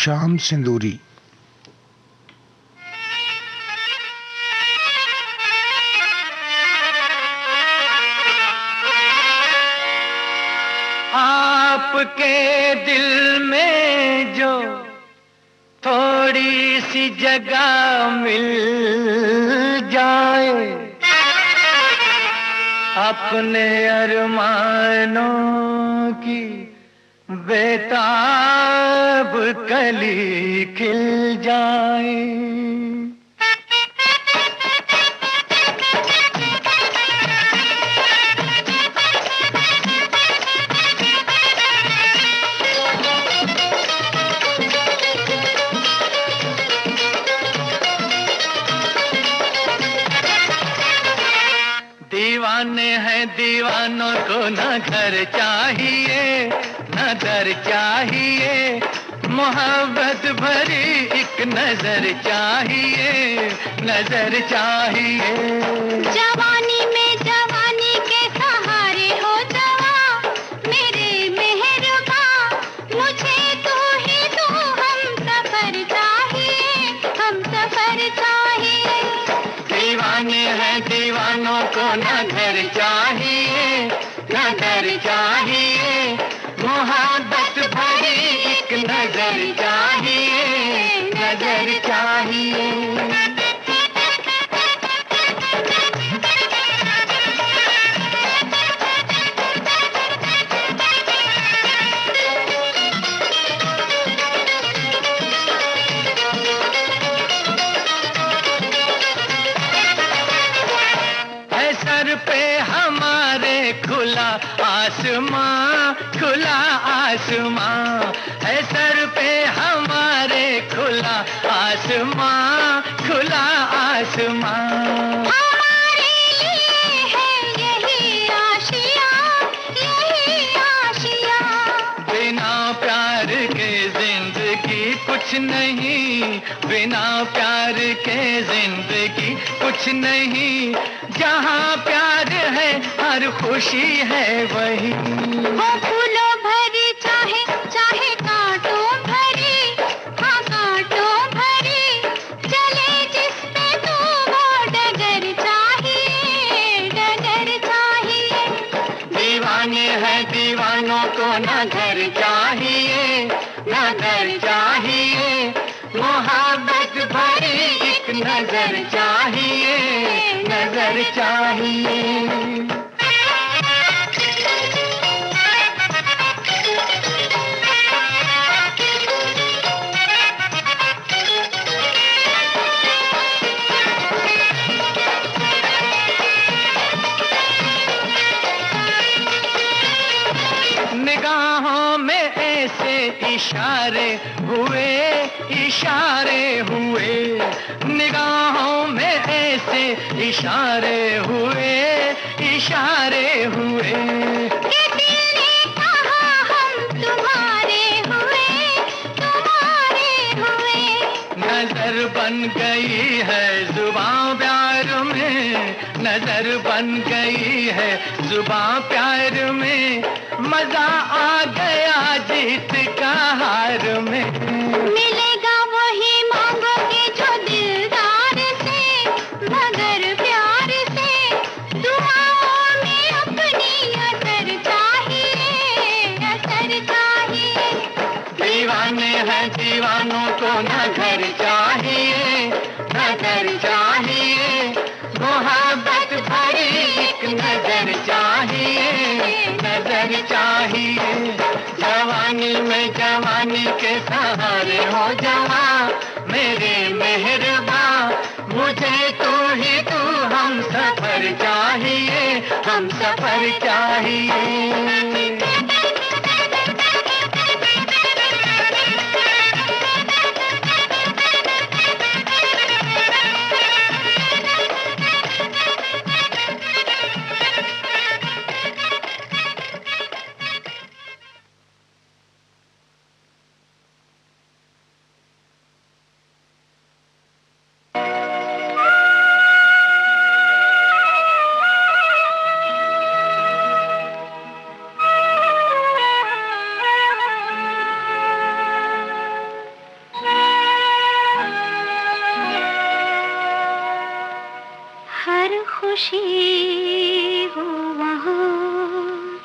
शाम सिंदूरी। आपके दिल में जो थोड़ी सी जगह मिल जाए, अपने अरमानों की बेताब कली खिल जाए। दीवाने हैं दीवानों को न घर चाहिए न दर चाहिए, मोहब्बत भरी एक नजर चाहिए, नजर चाहिए। जवानी में जवानी के सहारे हो जवा मेरे मेहरबा, मुझे तू ही तू हम सफर चाहिए, हम सफर चाहिए। दीवाने हैं दीवानों को न घर चाहिए न दर चाहिए, मोहब्बत भरी एक नजर चाहिए, नजर चाहिए। सर पे हमारे खुला आसमां, खुला आसमां है सर पे हमारे, खुला आसमां, खुला आसमां। हमारे लिए है यही आशिया, यही आशिया। बिना प्यार के जिंदगी कुछ नहीं, बिना प्यार के जिंदगी कुछ नहीं, जहाँ प्यार है हर खुशी है वही। वो फूलों भरी चाहे चाहे कांटों भरी, हाँ कांटों भरी, चले जिस पे तू वो डगर चाहिए, डगर चाहिए। दीवाने हैं दीवानों को न घर चाहिए न घर चाहिए, मोहब्बत भरी एक नजर चाहिए, नजर चाहिए। निगाहों में ऐसे इशारे हुए, इशारे हुए, निगाहों में ऐसे इशारे हुए, इशारे हुए। कि दिल ने कहा हम तुम्हारे हुए, तुम्हारे हुए। नजर बन गई है जुबां प्यार में, नजर बन गई है जुबां प्यार में, मजा आ गया जीत का हार में। मिलेगा वही मांगोगे जो दिलदार से, मगर प्यार से, दुआओं में अपनी असर चाहिए, असर चाहिए। दीवाने हैं दीवानों को न घर चाहिए न घर चाहिए, मोहब्बत भरी एक नजर चाहिए, नजर चाहिए। जवानी में जवानी के सहारे हो जवा मेरे मेहरबा, मुझे तू ही तू हम सफर चाहिए, हम सफर चाहिए। खुशी हो वहाँ,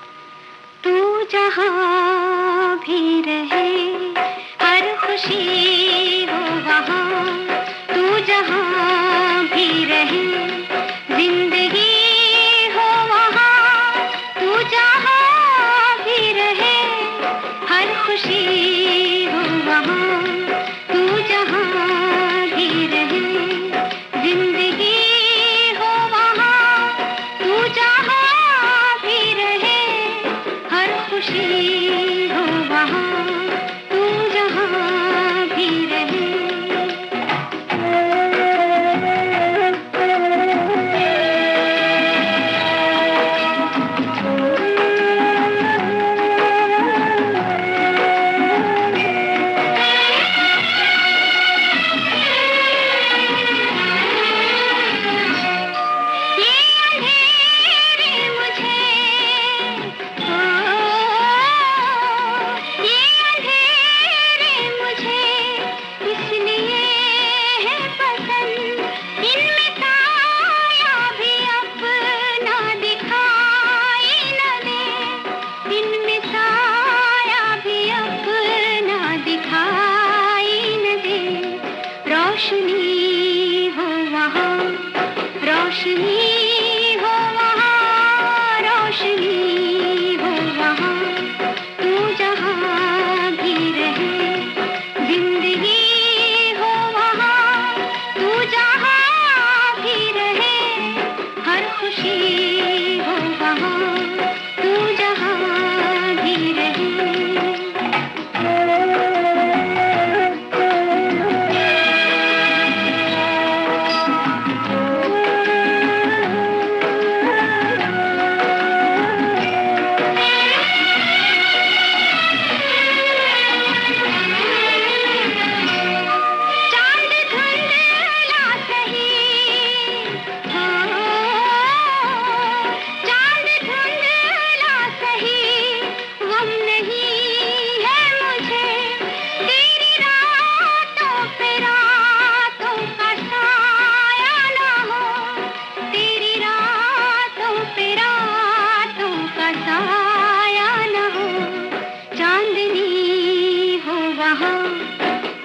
तू जहाँ भी रहे। हर खुशी हो वहाँ, तू जहाँ भी रहे। जिंदगी हो वहाँ, तू जहाँ भी रहे। हर खुशी हो वहाँ, तू जहाँ भी रहे। जिंदगी हो वहाँ, तू जहाँ भी रहे। हर खुशी हो वहाँ, तू जहाँ भी रहे। रोशनी हो वहाँ, रोशनी हो वहाँ, रोशनी हो वहाँ, तू जहाँ भी रहे। जिंदगी हो वहाँ, तू जहाँ भी रहे। हर खुशी हो वहाँ, तू जहाँ भी रहे।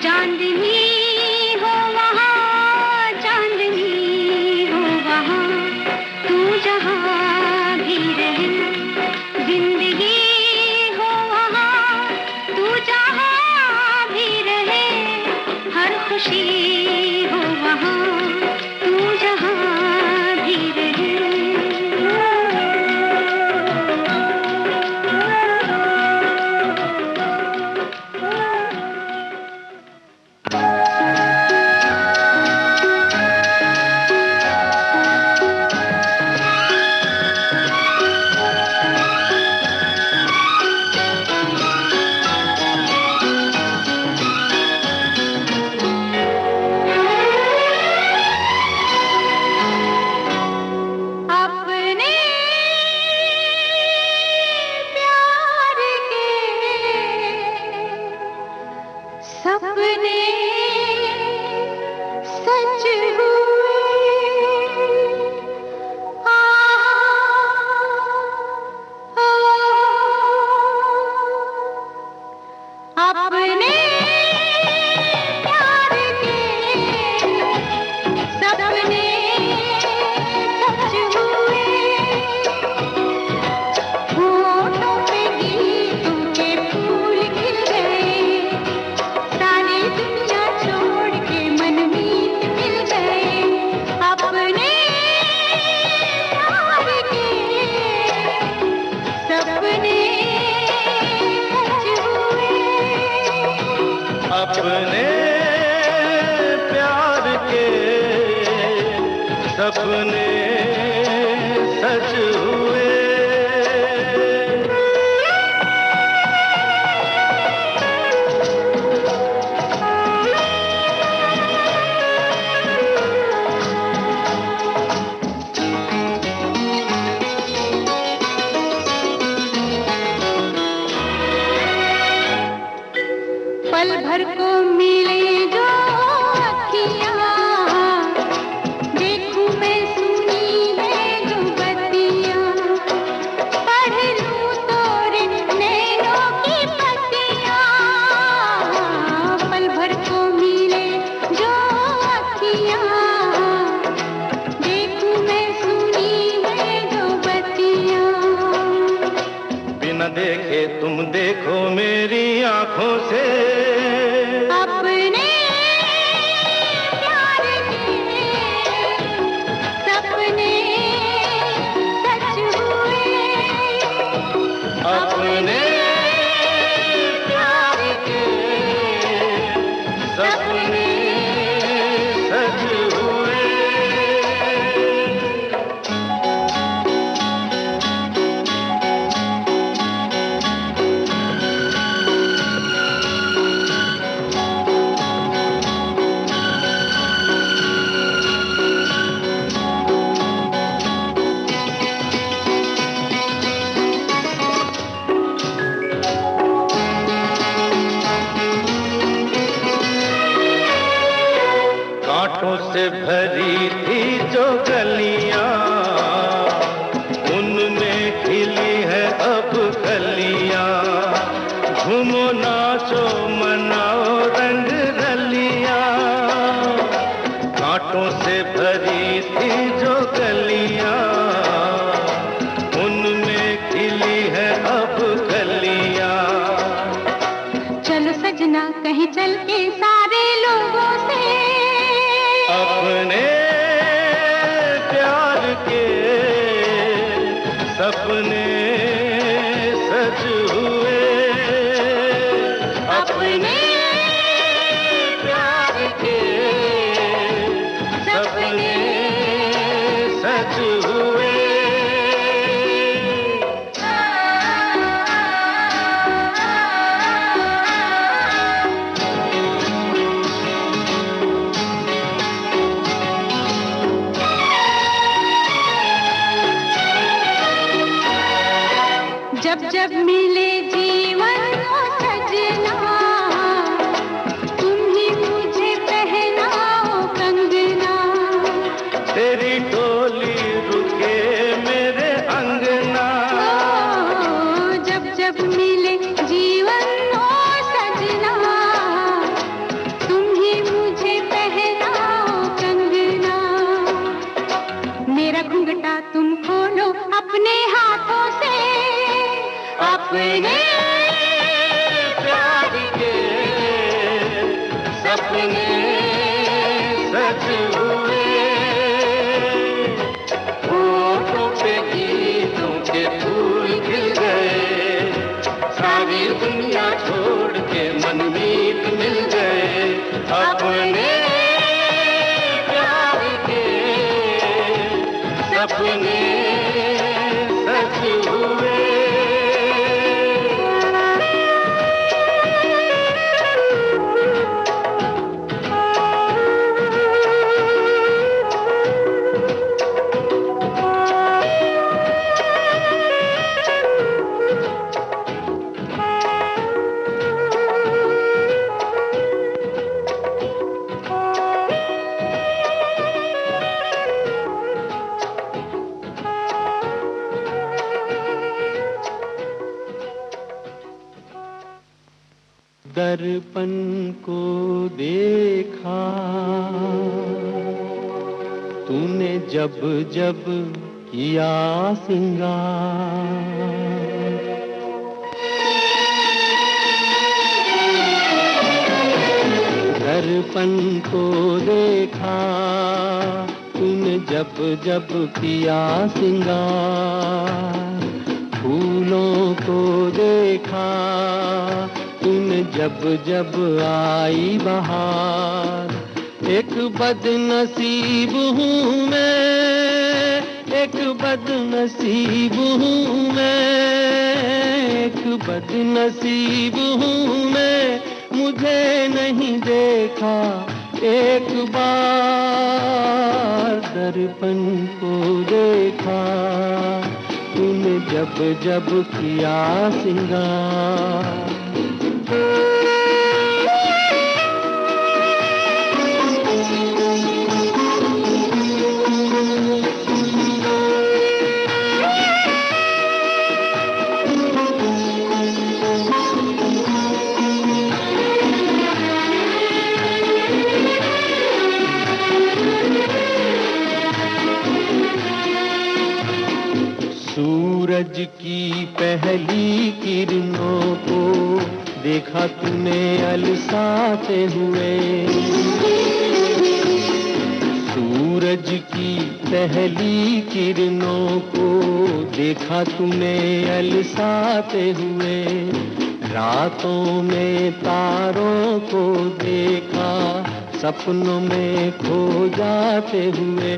चांदनी हो वहाँ, चांदनी हो वहाँ, तू जहाँ भी रहे। जिंदगी हो वहाँ, तू जहाँ भी रहे। हर खुशी हो वहाँ, तू जहाँ भी रहे। सपने सच हुए। अपने प्यार के सपने सच हुए। होठों पे गीतों के फूल खिल गए। सारी दुनिया छोड़ के मनमीत मिल गए। अपने प्यार के सपने सच हुए। अपने प्यार के सपने सच हुए। पल भर को मिले जो अखियाँ, देखूं मैं सुनी है सपने सच हुए। कांटों से भरी थी जो गलियां, उनमें खिली है अब कलियां। घूमो नाचो मनाओ रंग रलियां। कांटों से भरी थी जो गलियां, उनमें खिली है अब कलियां। चलो सजना कहीं चल के सारे लोगों से अपने प्यार के सपने सच हुए। अपने प्यार के सपने सच हुए। जब जब मिले जीवन को सजना, तुम ही मुझे पहनाओ कंगना। तेरी डोली रुके मेरे अंगना। जब जब मिले जीवन को सजना, तुम ही मुझे पहनाओ कंगना। मेरा घूंघटा तुम खोलो अपने हाथों से। अपने प्यार के सपने सच हुए। होठों पे गीतों के फूल खिल गए, सारी दुनिया छोड़ के मनमीत मिल गए। अपने प्यार के सपने सच हुए। दर्पण को देखा तूने जब जब किया सिंगार। दर्पण को देखा तूने जब जब किया सिंगार। फूलों को देखा तूने जब जब आई बहार। एक बदनसीब हूँ मैं, एक बदनसीब हूँ मैं, एक बदनसीब हूँ मैं। मुझे नहीं देखा एक बार। दर्पण को देखा तूने जब जब किया सिंगार। सूरज की पहली किरणों को देखा तूने अलसाते हुए। सूरज की पहली किरणों को देखा तूने अलसाते हुए। रातों में तारों को देखा, सपनों में खो जाते हुए,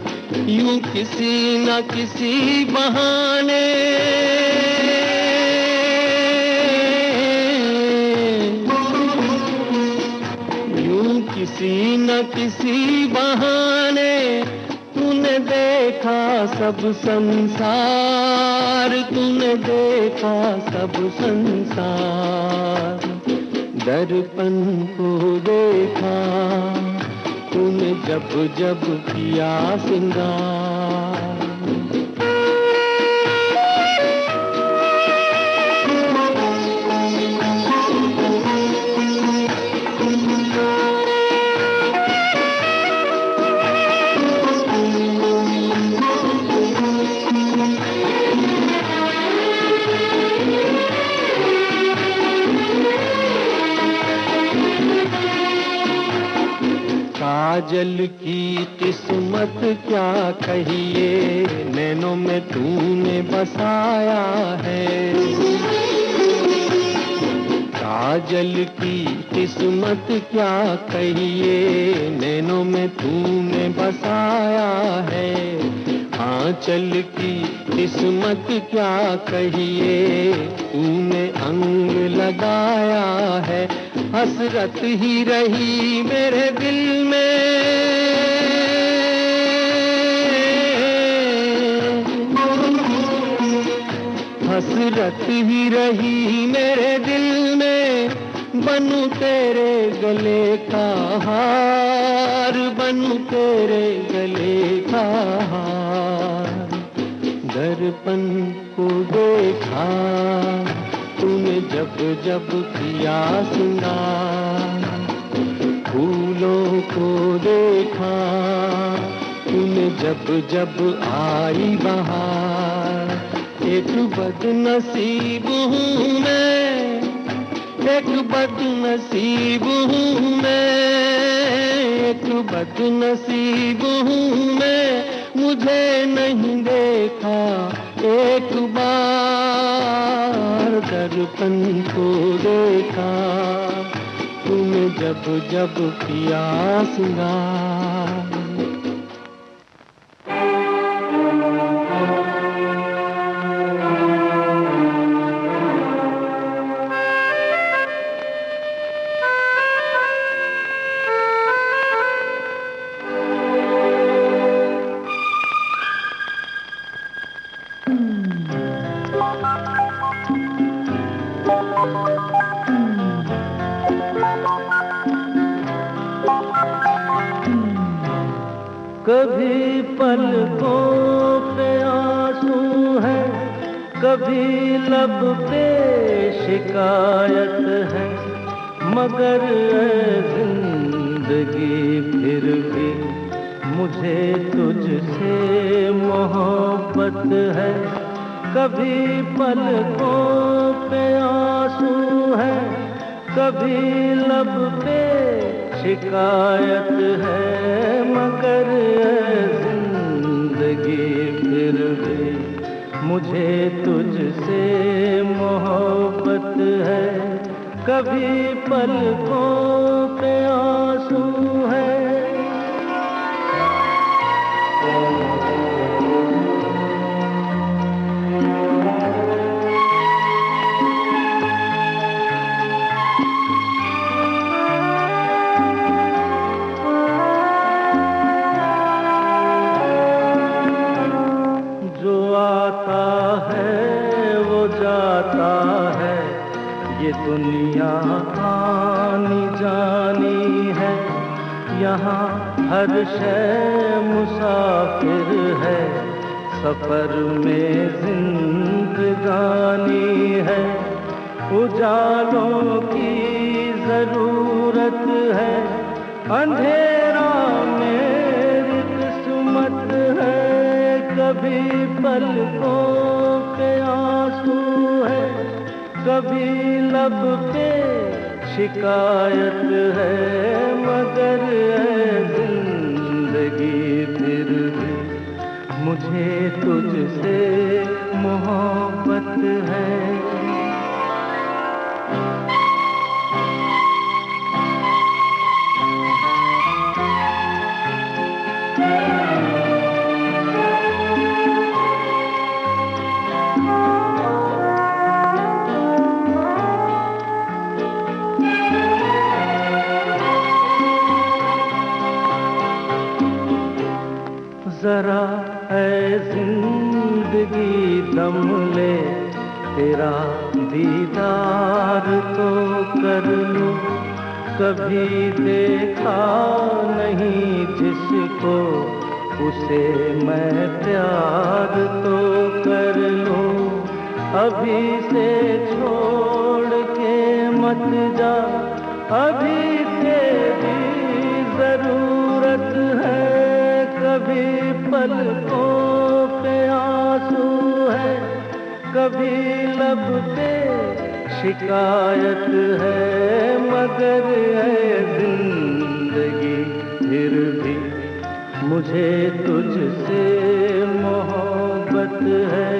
यूं किसी न किसी बहाने किसी न किसी बहाने तूने देखा सब संसार, तूने देखा सब संसार। दर्पण को देखा तूने जब जब किया सिंगार। काजल की किस्मत क्या कहिए, नैनों में तूने बसाया है। काजल की किस्मत क्या कहिए, नैनों में तूने बसाया है। आंचल की किस्मत क्या कहिए, तूने अंग लगाया है। हसरत ही रही मेरे दिल में, हसरत ही रही मेरे दिल में। बनूं तेरे गले का हार, बनूं तेरे गले का हार। दर्पण को देखा तूने जब जब किया सिंगार। फूलों को देखा तूने जब जब आई बहार। एक बदनसीब हूँ मैं, एक बदनसीब हूँ मैं, एक बदनसीब हूँ मैं। मुझे नहीं देखा एक बार। दर्पण को देखा तूने जब जब किया सिंगार। कभी पलकों पे आंसू है, कभी लब पे शिकायत है। मगर जिंदगी फिर भी मुझे तुझसे मोहब्बत है। कभी पलकों पे आंसू है, कभी लब पे शिकायत है। मगर जिंदगी फिर भी मुझे तुझसे मोहब्बत है। कभी पलकों पे आंसू है। दुनिया आनी जानी है, यहाँ हर शय मुसाफिर है। सफर में जिंदगानी है, उजालों की जरूरत है। अंधेरा मेरी किस्मत है, कभी पलकों पे आंसू है, कभी लब पे शिकायत है। मगर जिंदगी फिर भी मुझे तुझसे मोहब्बत है। जरा है जिंदगी दम ले, तेरा दीदार तो कर लूं। कभी देखा नहीं जिसको, उसे मैं प्यार तो कर लूं। अभी से छोड़ के मत जा, अभी तेरी जरूरत है। कभी पलकों पे आंसू है, कभी लब पे शिकायत है, मगर है जिंदगी फिर भी मुझे तुझसे मोहब्बत है।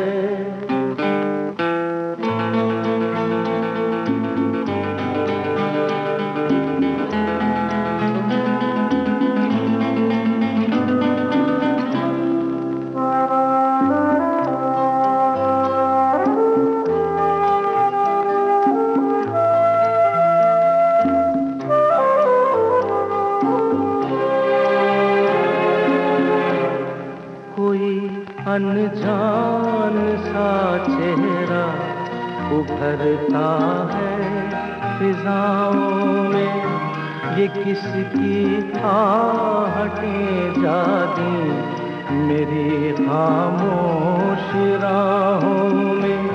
अनजान सा चेहरा उभरता है फिजाओं में, ये किसकी आहटें जागी मेरी खामोश राहों में।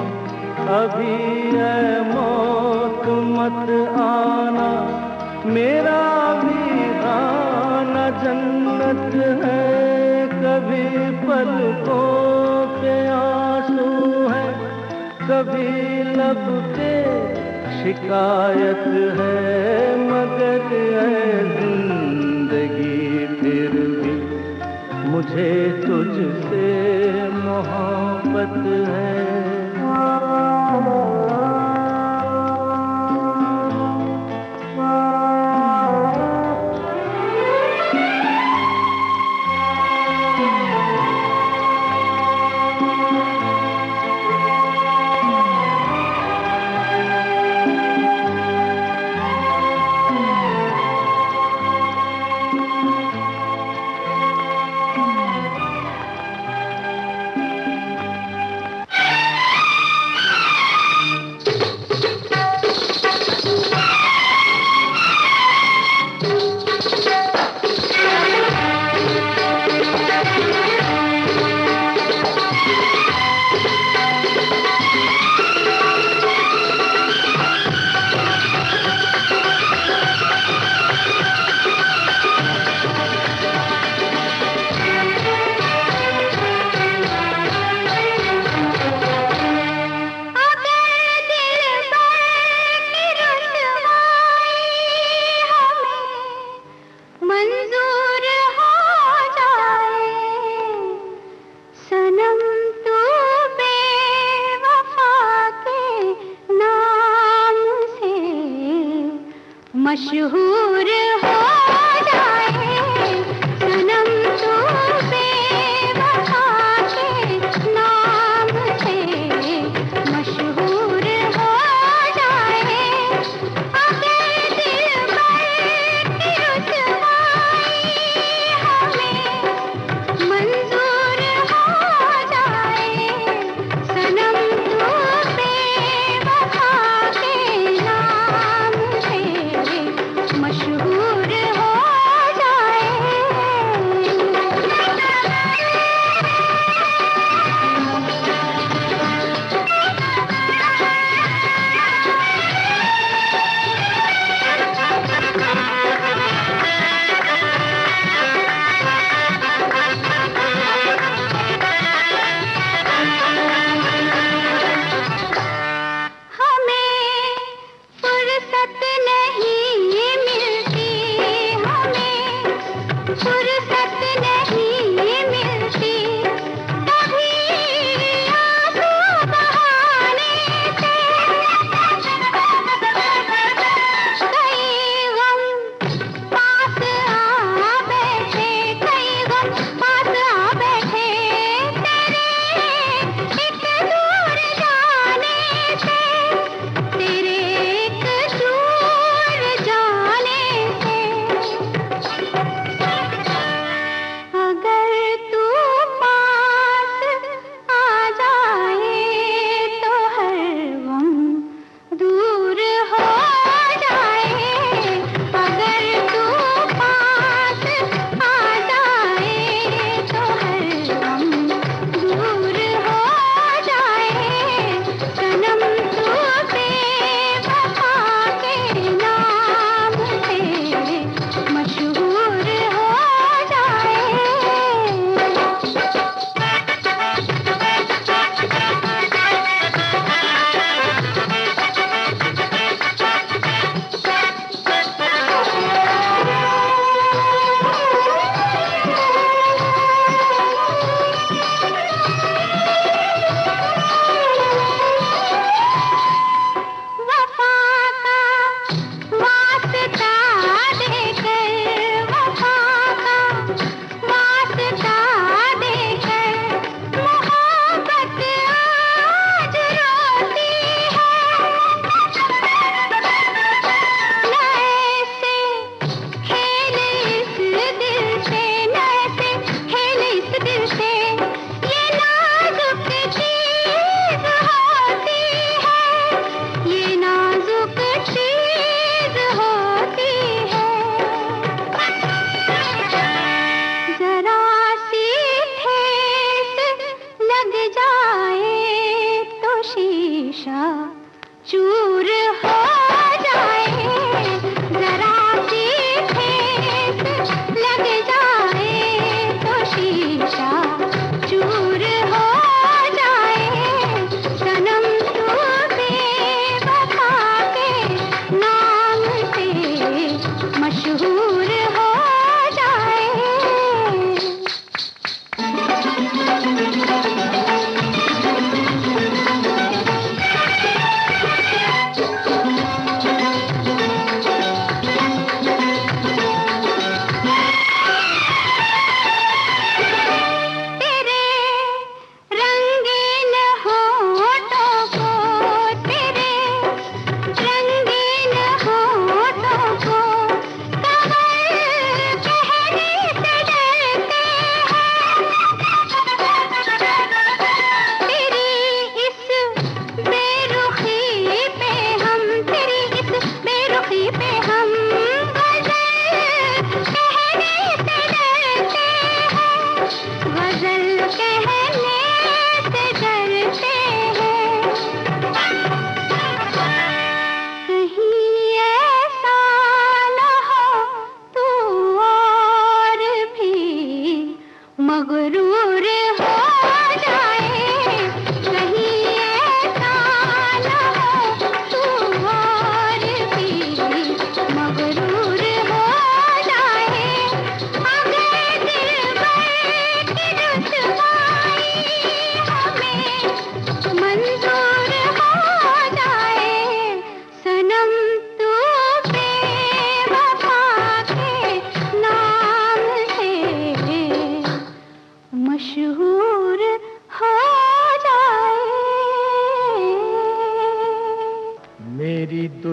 अभी है मौत मत आना, मेरा भी गाना जन्नत है। कभी पलकों पे आंसू है, कभी लब पे शिकायत है, मगर है जिंदगी फिर भी मुझे तुझसे मोहब्बत है। मशहूर हो जाए सनम तू बेवफा के नाम से, मशहूर हो जाए अगर दिलबर की रुसवाई हमें मंजूर हो जाए। सनम तू बेवफा के नाम से मशहूर हो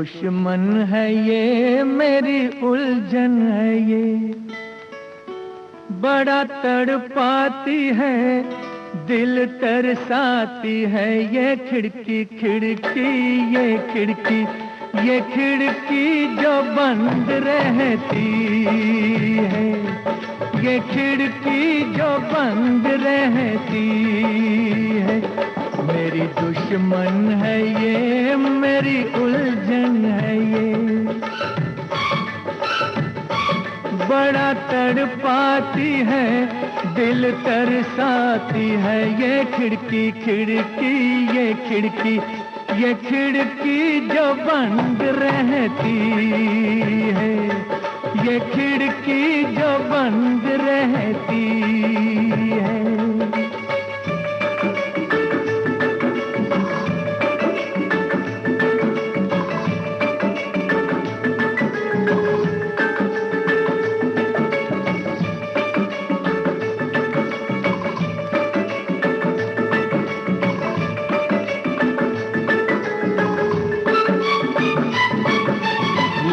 दुश्मन है ये, मेरी उलझन है ये, बड़ा तड़पाती है, दिल तरसाती है ये खिड़की खिड़की, ये खिड़की, ये खिड़की जो बंद रहती है, ये खिड़की जो बंद रहती है, मेरी दुश्मन है ये, मेरी उलझन है ये, बड़ा तड़पाती है, दिल तरसाती है ये खिड़की खिड़की, ये खिड़की, ये खिड़की जो बंद रहती है, ये खिड़की जो बंद रहती है।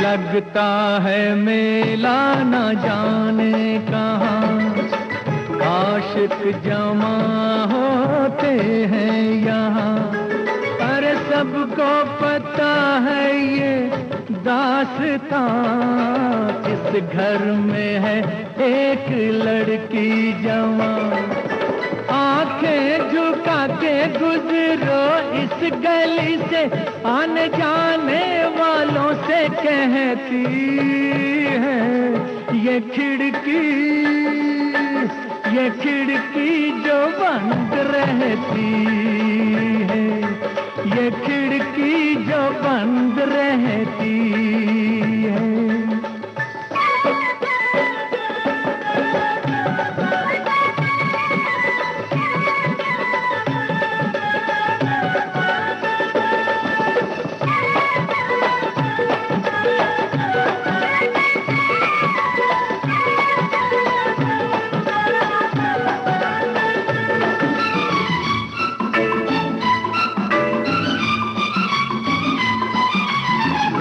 लगता है मेला न जाने कहाँ, आशिक जमा होते हैं यहाँ, अरे सबको पता है ये दास्तां, इस घर में है एक लड़की जवान, आंखें झुका के गुजरो इस गली से, आने जाने वालों से कहती है ये खिड़की, ये खिड़की जो बंद रहती है, ये खिड़की जो बंद रहती है।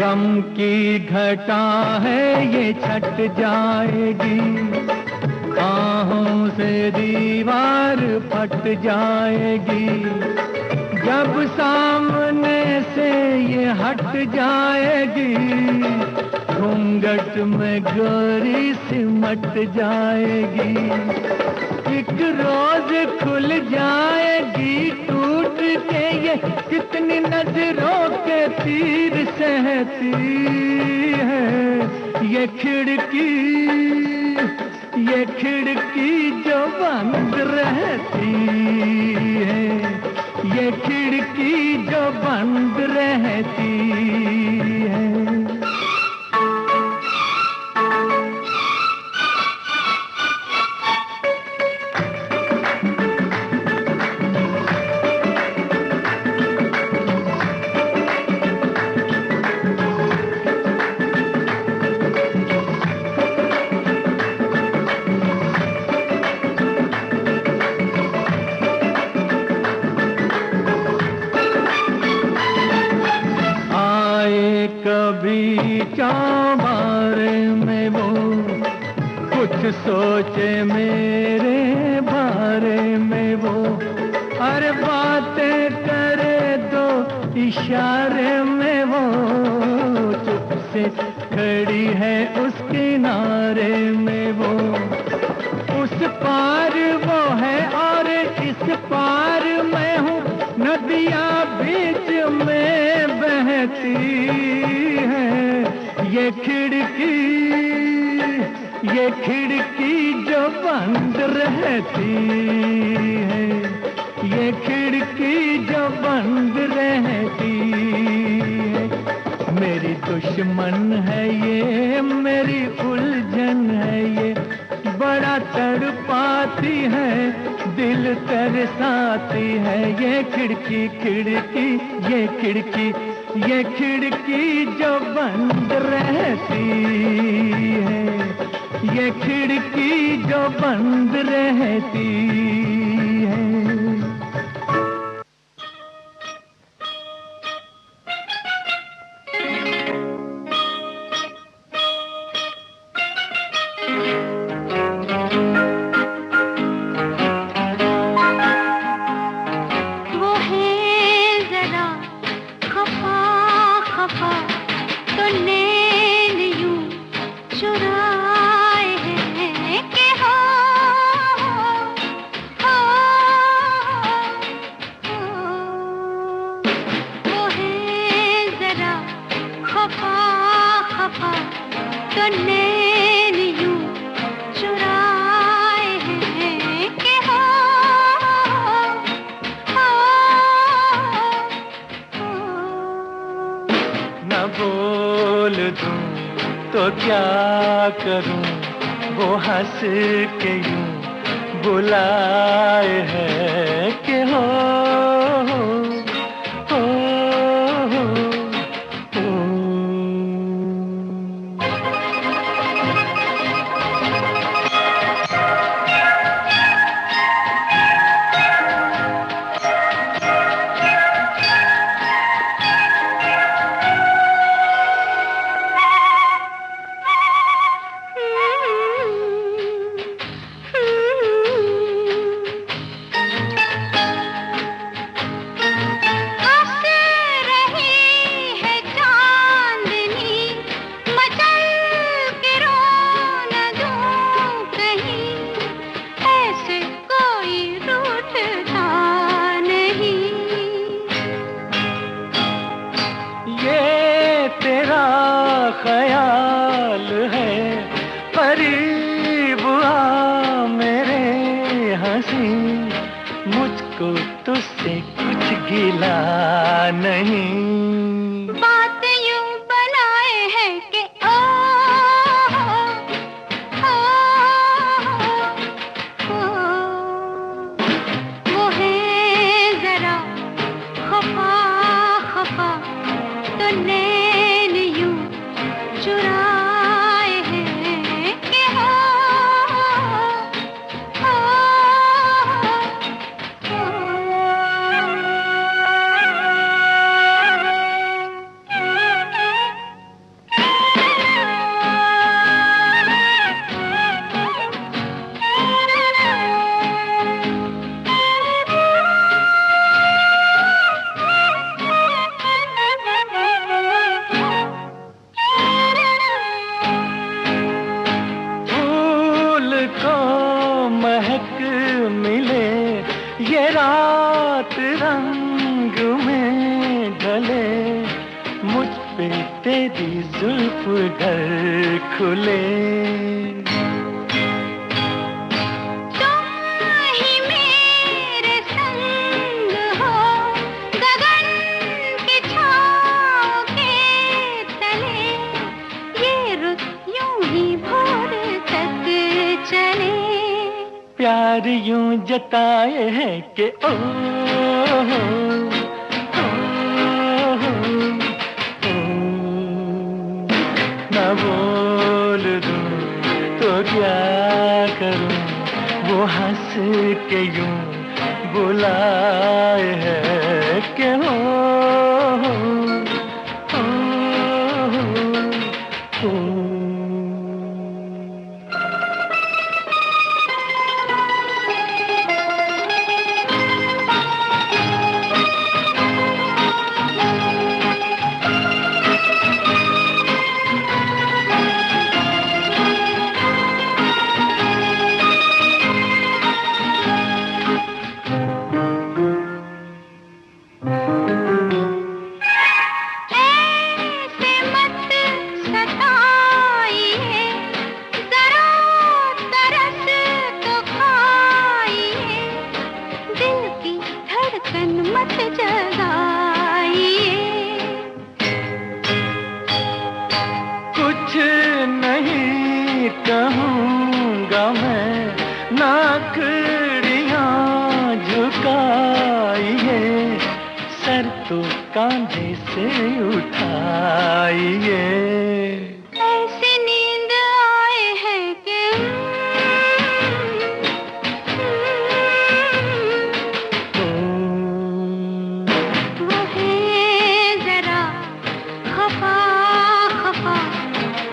गम की घटा है ये छट जाएगी, आहों से दीवार फट जाएगी, जब सामने से ये हट जाएगी, घूंघट में गोरी सिमट जाएगी, एक रोज खुल जाएगी टूट के ये, कितनी नजरों के तीर सहती है ये खिड़की, ये खिड़की जो बंद रहती है, ये खिड़की जो बंद रहती है। कभी चांबारे में वो कुछ सोचे मेरे बारे में वो, अरे बातें करे तो इशारे में वो, चुप से खड़ी है उस किनारे में वो, उस पार वो है और इस पार मैं हूँ, नदियाँ बीच में बहती है ये खिड़की, ये खिड़की जो बंद रहती है, ये खिड़की जो बंद रहती है, मेरी दुश्मन है ये, मेरी उलझन है ये, बड़ा तड़पाती है, दिल तरसाती है ये खिड़की खिड़की, ये खिड़की, ये खिड़की जो बंद रहती है, ये खिड़की जो बंद रहती है। नैन यूं चुराए हैं कि हो, न बोल दूं तो क्या करूं, वो हंस के यूं बुलाए हैं कि हो, हो, हो, हो। ख्याल है करीब आ मेरे हंसी, मुझको तुझसे कुछ गिला नहीं। बात यूं बनाए है कि ओ, ओ, ओ, वो है जरा खफा खफा, तो नैन यूं चुराए हैं कि हो, हो, महक मिले ये रात रंग में ढले, मुझ पे तेरी जुल्फ घर खुले। प्यार यूं जताए हैं कि ओ, न बोल दूं तो क्या करूं, वो हंस के यूं बुलाए हैं कि हो, मत जगाइए। कुछ नहीं कहूँगा मैं, नाकड़ियाँ झुकाइए, सर तो कांधे से उठाइए। ऐसी नींद आए है कि वो है जरा खफा खफा,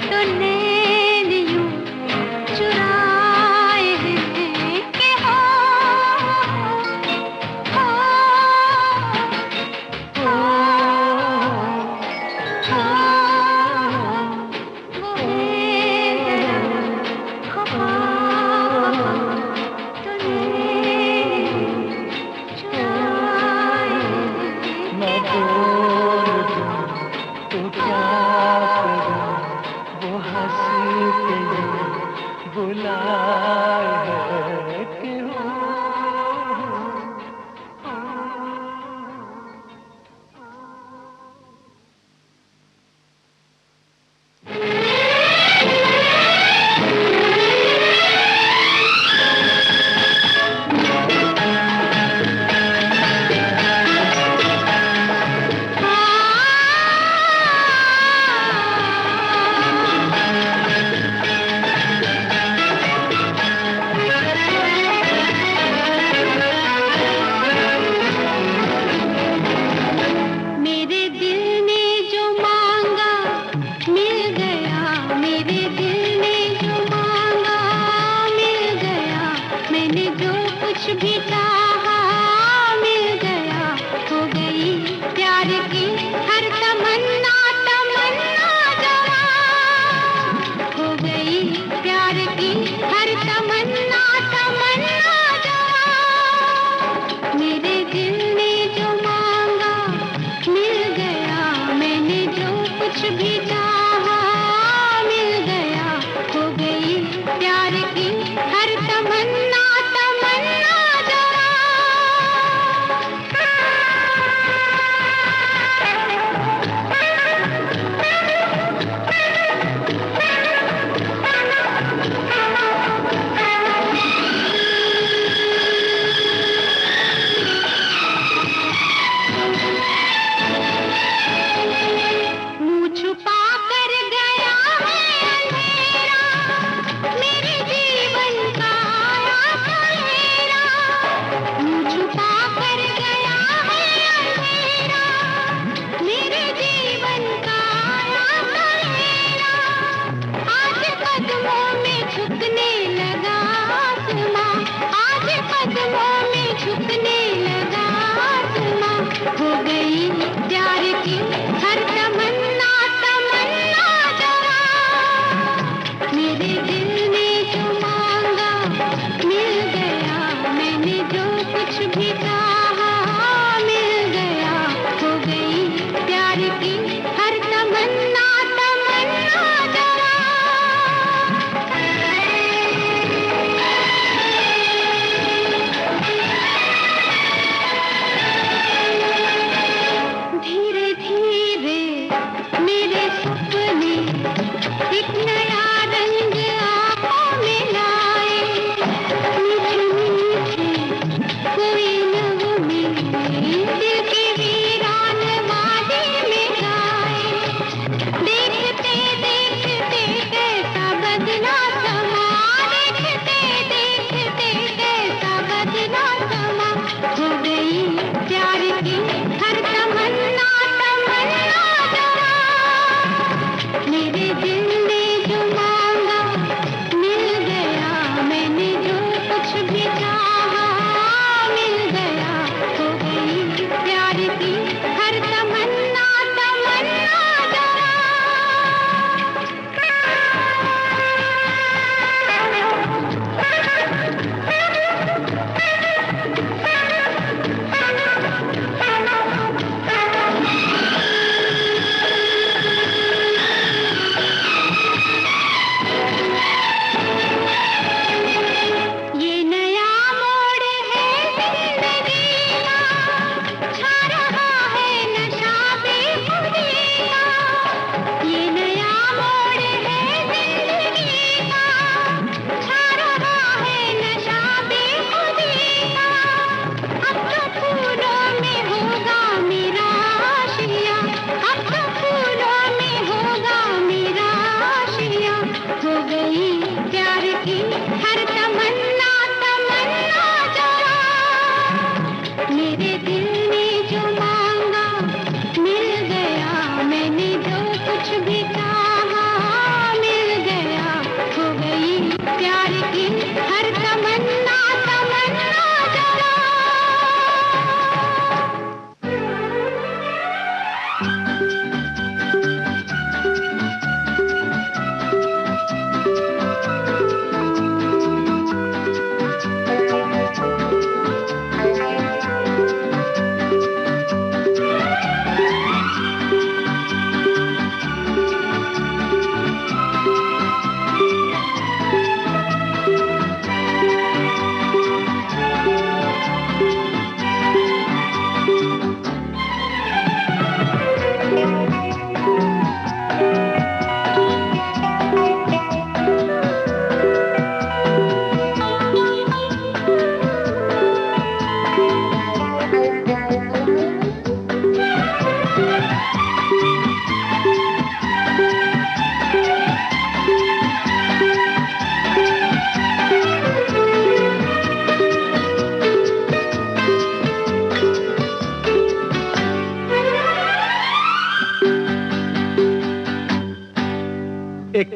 तो नैन यूं चुराए हैं कि हो, हो, हो, हो, हो। के ये बुलाए है कि हो। एक नया रंग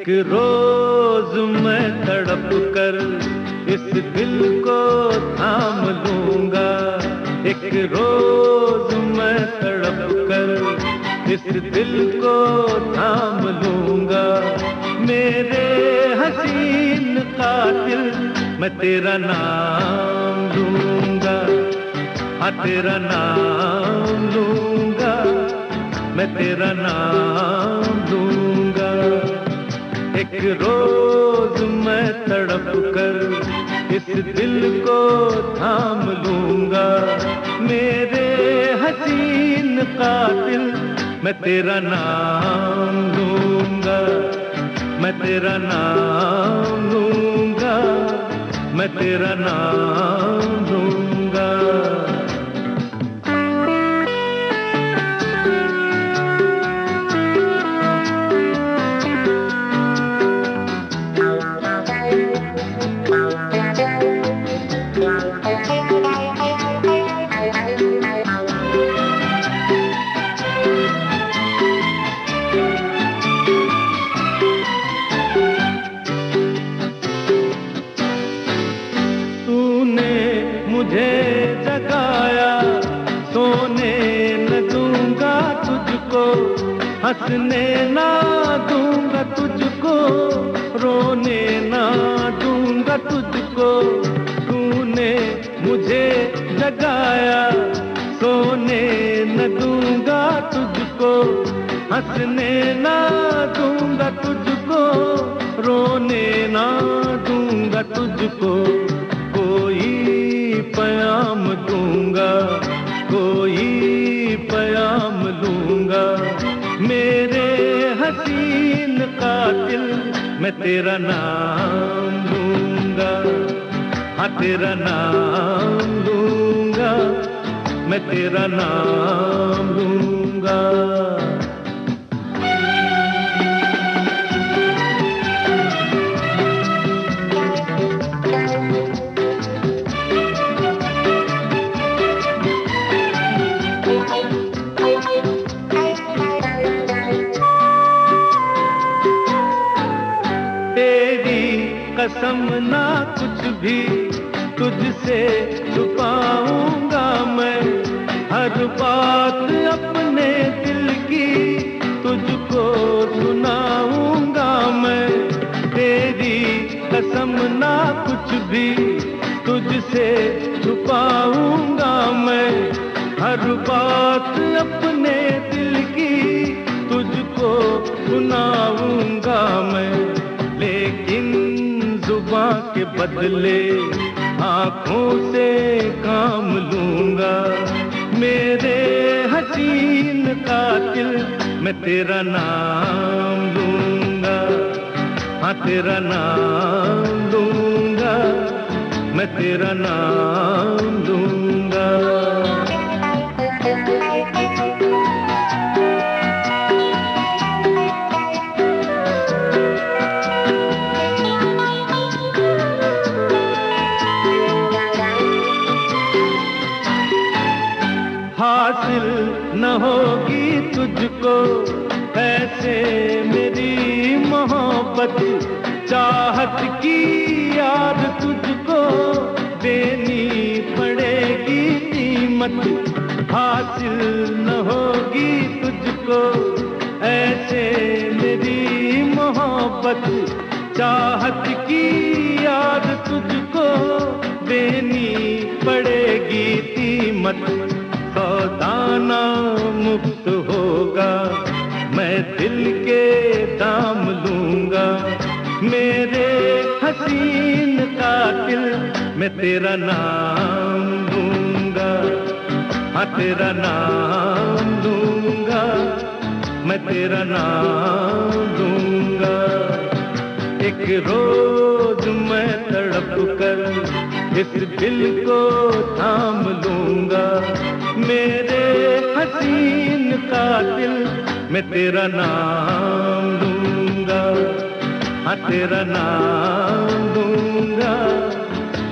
एक रोज मैं तड़प कर इस दिल को थाम लूंगा, एक रोज मैं तड़प कर इस दिल को थाम लूंगा। मेरे हसीन कातिल मैं तेरा नाम लूंगा, हाँ तेरा नाम लूंगा, मैं तेरा नाम लूंगा। एक रोज मैं तड़प कर इस दिल को थाम लूंगा। मेरे हसीन कातिल मैं तेरा नाम लूंगा, मैं तेरा नाम लूंगा, मैं तेरा नाम लूंगा। मुझे जगाया, सोने न दूंगा तुझको, हंसने ना दूंगा तुझको, रोने ना दूंगा तुझको। तूने मुझे जगाया, सोने न दूंगा तुझको, हंसने ना दूंगा तुझको, रोने ना दूंगा तुझको। कोई पयाम दूंगा, कोई पयाम लूंगा। मेरे हसीन कातिल मैं तेरा नाम लूंगा, हाँ तेरा नाम लूंगा, मैं तेरा नाम लूंगा। कसम ना कुछ भी तुझसे छुपाऊंगा मैं, हर बात अपने दिल की तुझको सुनाऊंगा मैं। तेरी कसम ना कुछ भी तुझसे छुपाऊंगा मैं, हर बात अपने दिल की तुझको सुनाऊंगा मैं। लेकिन जुबां के बदले आँखों से काम लूंगा। मेरे हसीन कातिल मैं तेरा नाम लूंगा, हाँ तेरा नाम लूंगा, मैं तेरा नाम लूंगा। हासिल न होगी तुझको ऐसे मेरी मोहब्बत, चाहत की याद तुझको देनी पड़ेगी कीमत। हासिल न होगी तुझको ऐसे मेरी मोहब्बत, चाहत की याद तुझको देनी पड़ेगी कीमत। सौदाना मुफ्त होगा, मैं दिल के दाम लूंगा। मेरे हसीन कातिल मैं तेरा नाम लूंगा, हाँ तेरा नाम लूंगा, मैं तेरा नाम लूंगा। एक रोज मैं तड़प कर इस दिल को थाम लूंगा। मेरे हसीन कातिल मैं तेरा नाम लूंगा, हाँ तेरा नाम लूंगा,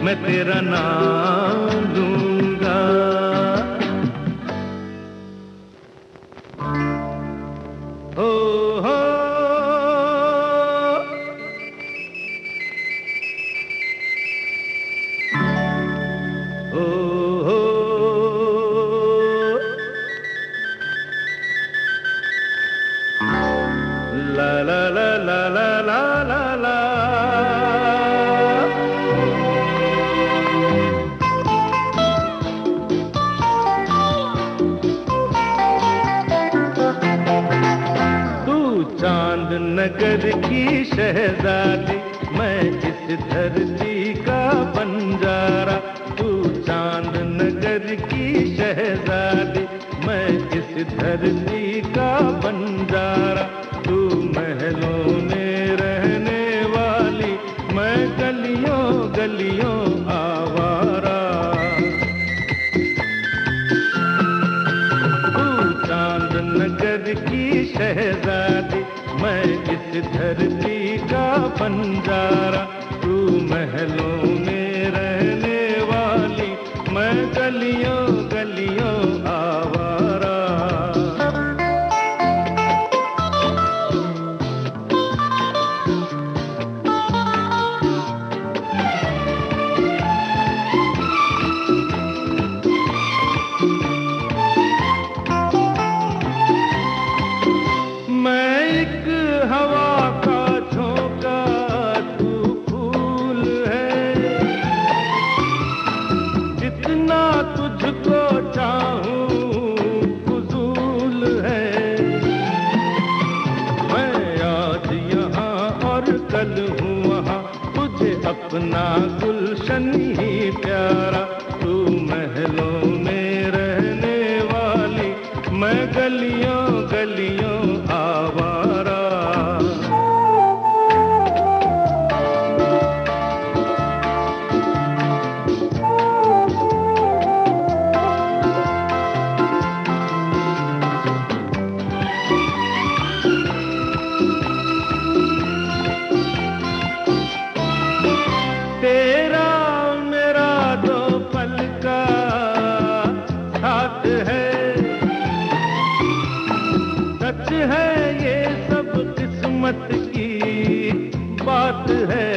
मैं तेरा नाम लूंगा। हो शहजादी, मैं इस धरती का बंजारा, तू चांद नगर की शहजादी, मैं इस धरती का बंजारा, तू महलों में रहने वाली, मैं गलियों गलियों आवारा। तू चांद नगर की शहजादी, मैं इस धरती का बंजारा, तू महलों में रहने वाली, मैं गलियों गलियों आवारा। मैं एक हवा का झोंका, तू फूल है, जितना तुझको चाहूं फुजूल है। मैं आज यहाँ और कल हूँ वहाँ, तुझे अपना गुलशन ही प्यारा, तू महलों में रहने वाली, मैं गलियों गलियों आवारा। तेरा मेरा दो पल का साथ है, सच है ये सब किस्मत की बात है।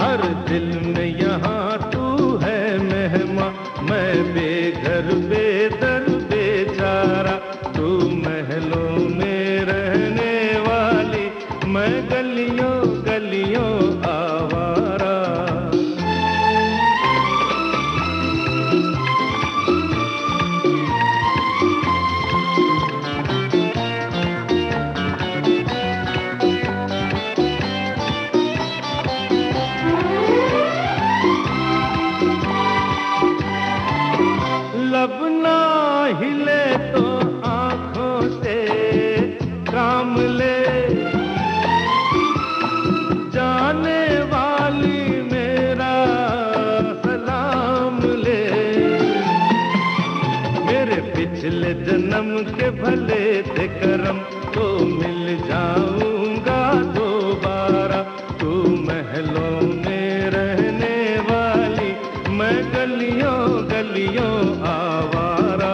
हर दिल में यहाँ तू है मेहमा, मैं बेघर बेदर बेचारा, तू महलों में रहने वाली, मैं गलियों गलियों आवारा। लब ना हिले तो आंखों से काम ले, जाने वाली मेरा सलाम ले। मेरे पिछले जन्म के भले थे करम, तो मिल जाऊंगा दोबारा, तू महलों में रहने वाली, मैं गलियों गलियों आवारा।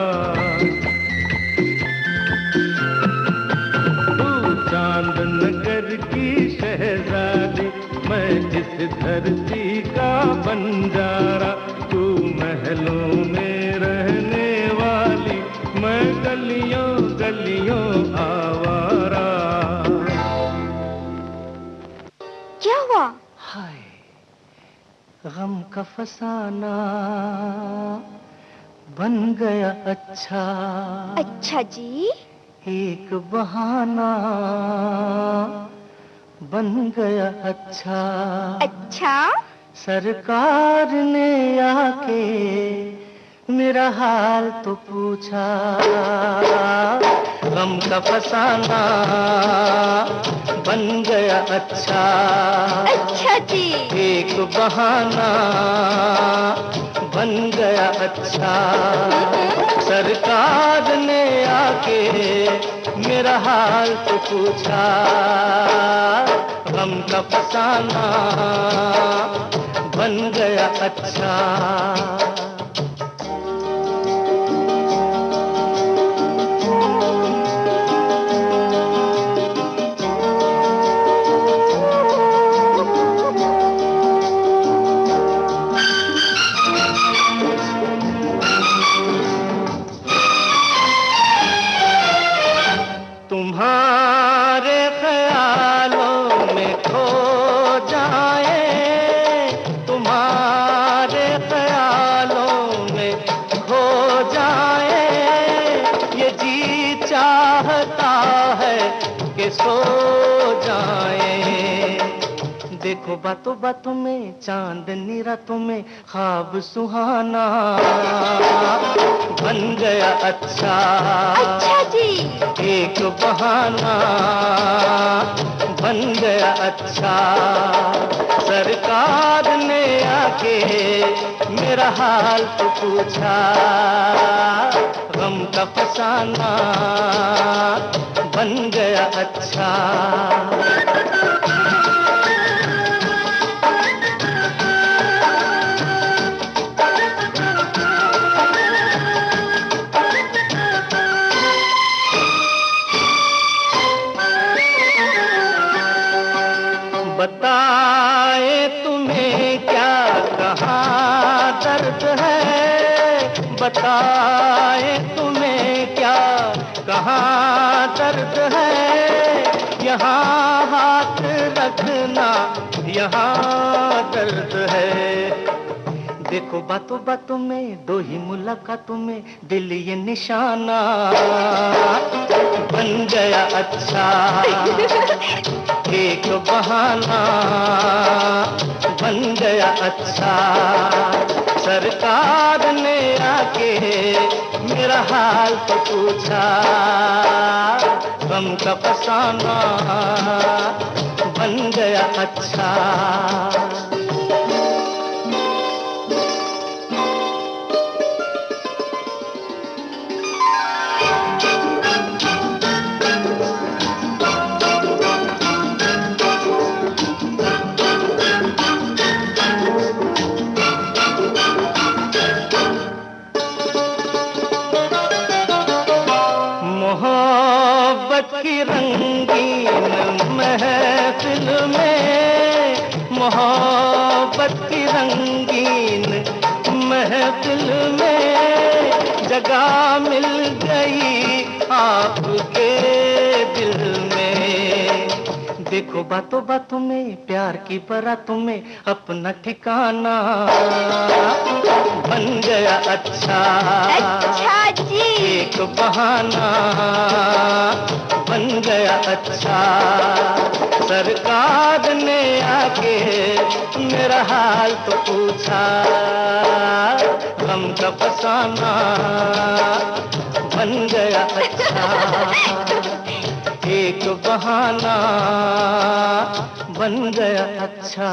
तू चांद नगर की शहजादी, मैं इस धरती का बंजारा, तू महलों में रहने वाली, मैं गलियों गलियों आवारा। क्या हुआ? हाय गम का फसाना बन गया अच्छा, अच्छा जी, एक बहाना बन गया अच्छा। अच्छा सरकार ने आके मेरा हाल तो पूछा, गम का फसाना बन गया अच्छा। अच्छा जी, एक बहाना बन गया अच्छा। सरकार ने आके मेरा हाल तो पूछा, गम का फसाना बन गया अच्छा। तुम्हारे ख्यालों में खो जाए, तुम्हारे ख्यालों में खो जाए, ये जी चाहता है कि सो जाए। देखो बातों बातों में चांदनी रातों में ख्वाब सुहाना बन गया अच्छा। अच्छा जी। एक बहाना बन गया अच्छा। सरकार ने आके मेरा हाल तो पूछा, गम का फसाना बन गया अच्छा। बताए तुम्हें क्या कहाँ दर्द है, बताए तुम्हें क्या कहाँ दर्द है। यहाँ हाथ रखना यहाँ दर्द है। देखो बातों बातों में दो ही मुलाकातों में दिल ये निशाना बन गया अच्छा। एक बहाना बन गया अच्छा। सरकार ने आके मेरा हाल तो पूछा, गम का फसाना बन गया अच्छा। मोहब्बत की रंगीन महफिल में, मोहब्बत की रंगीन महफिल में जगह मिल गई आपके दिल में। देखो बातों बातों में प्यार की बारातों में अपना ठिकाना बन गया अच्छा। अच्छा जी। एक बहाना बन गया अच्छा। सरकार ने आके मेरा हाल तो पूछा, गम का फसाना बन गया अच्छा। एक बहाना बन गया अच्छा।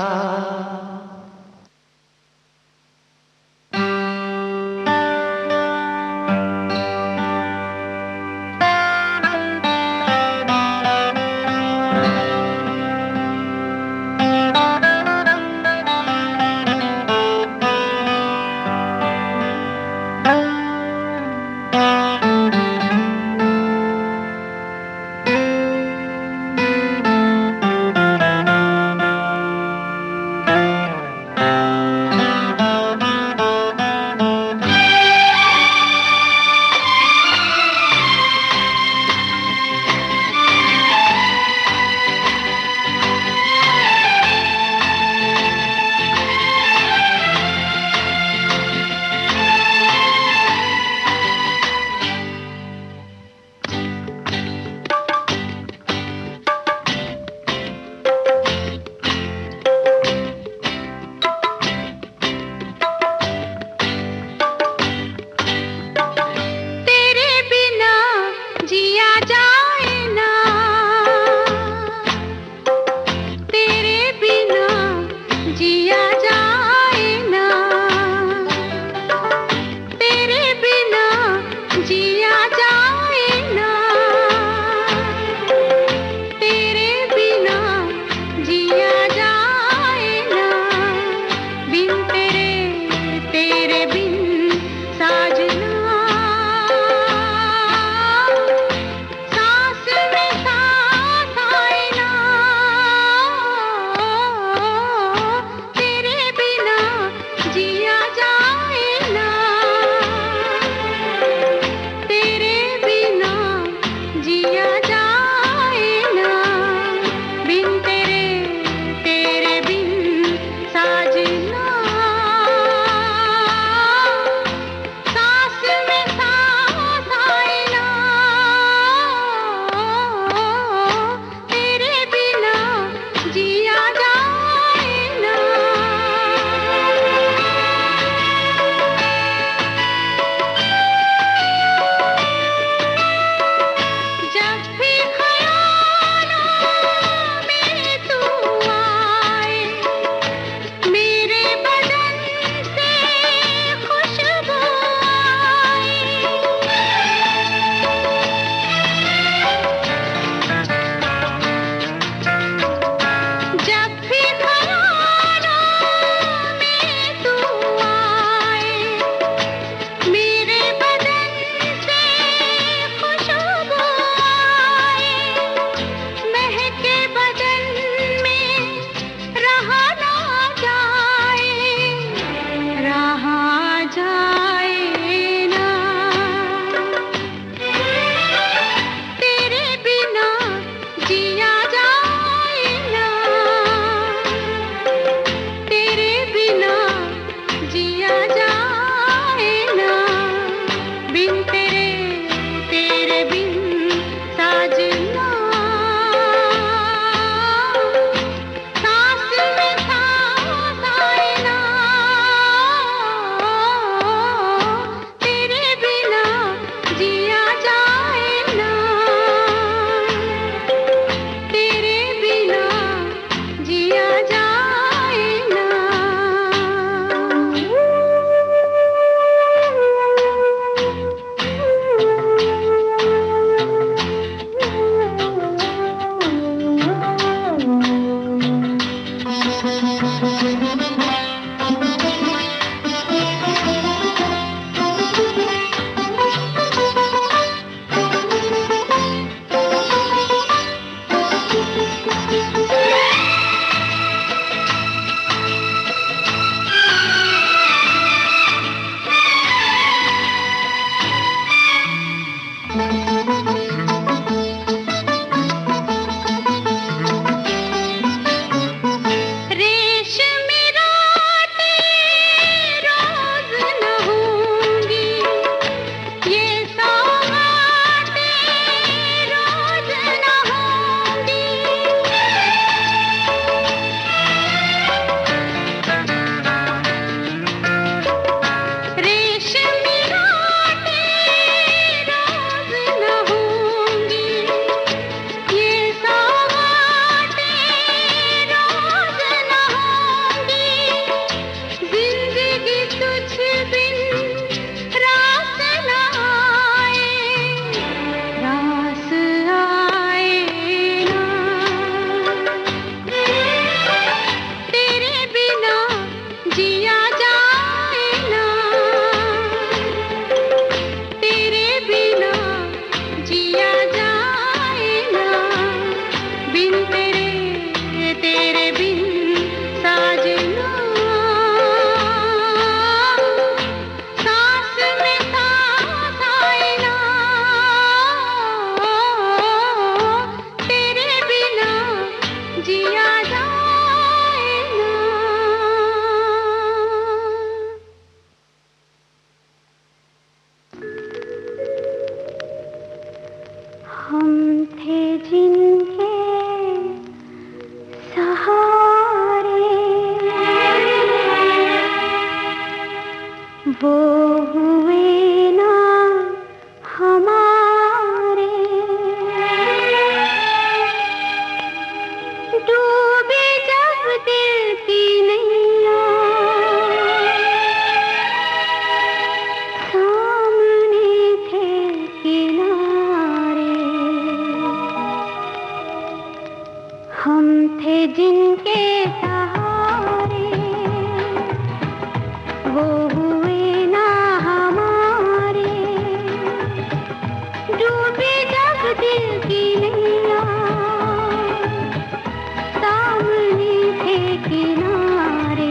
किनारे,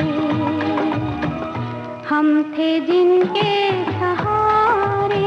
हम थे जिनके सहारे।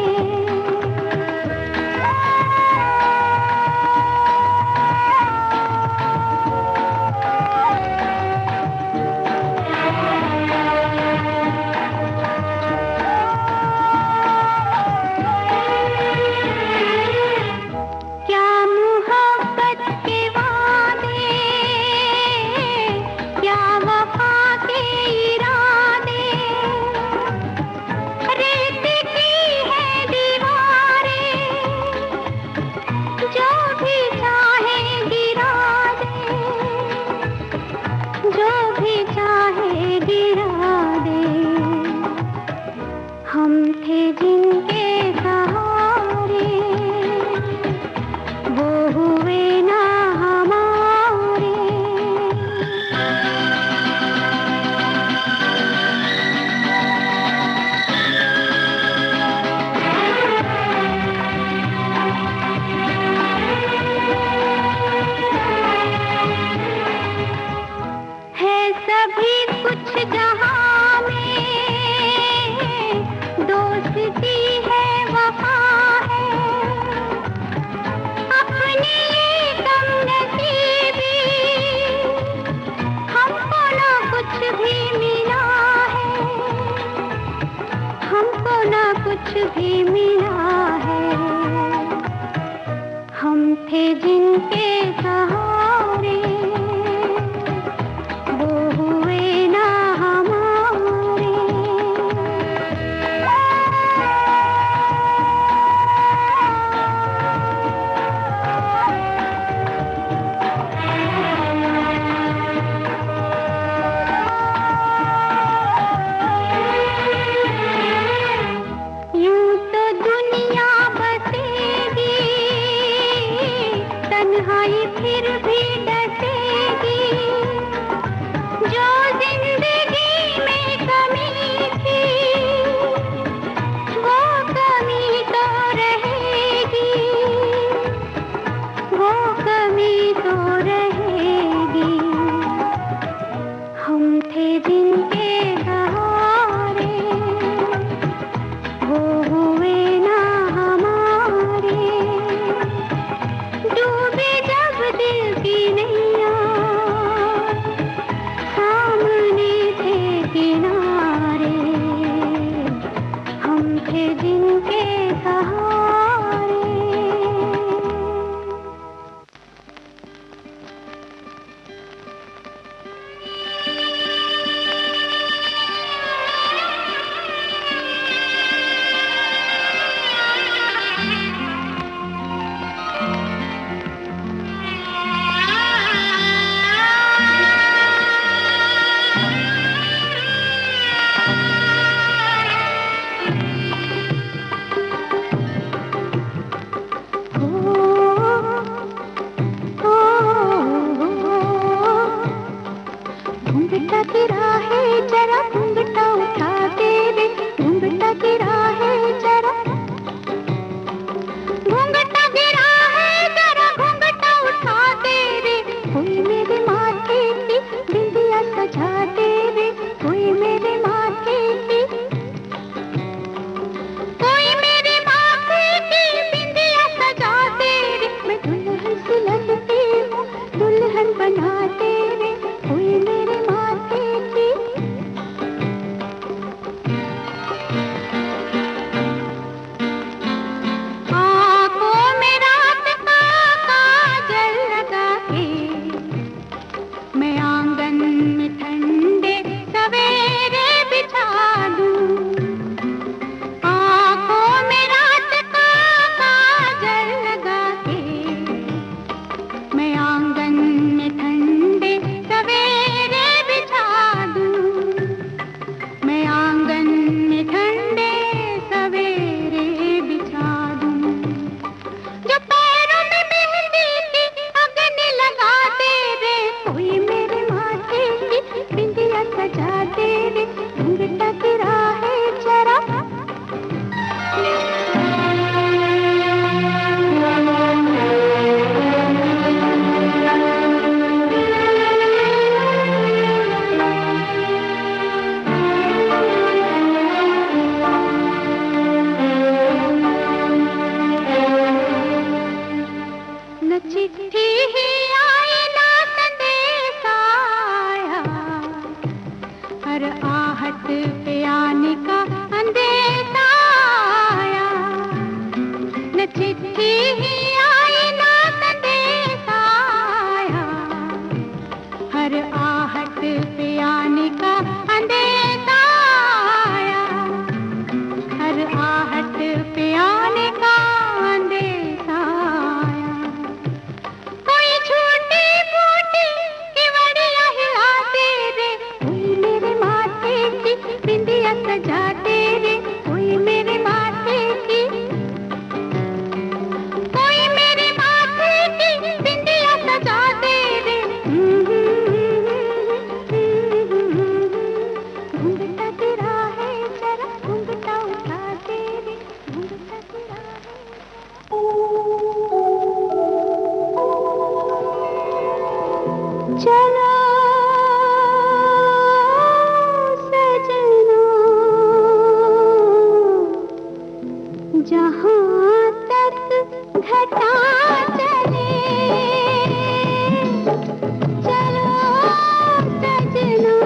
कुछ भी मिला है, हम थे जिनके सहारे, वो हुए ना हमारे। फिर भी डसेगी, जो जिंदगी में कमी थी वो कमी तो रहेगी, वो कमी तो रहेगी। हम थे जिनके सहारे, वो हुए ना हमारे। डूबे जब दिल की नैया, सामने थे किनारे, हम थे जिनके सहारे। घूंघटा गिरा है जरा घूंघटा उठा दे रे, घूंघटा गिरा है जरा, घूंघटा गिरा है जरा घूंघटा उठा दे रे। कोई मेरे माथे की बिंदिया सजा दे रे, कोई मेरे माथे की, कोई मेरे माथे की बिंदिया सजा दे रे। मैं दुल्हन सी लगती हूँ, दुल्हन बना दे रे, कोई मेरे माथे की। पे आने का अंदेशा आया, हर आहट पे आने का अंदेशा आया। कोई छोटी मोटी किवड़िया हिलाते रे, कोई मेरे माथे की बिंदिया सजाते रे, कोई मेरे माथे की, कोई मेरे माथे की बिंदिया सजाते रे। घूंघटा गिरा है जरा घूंघटा उठाते रे, घूंघटा गिरा है। चलो सजना जहाँ तक घटा चले, चलो सजना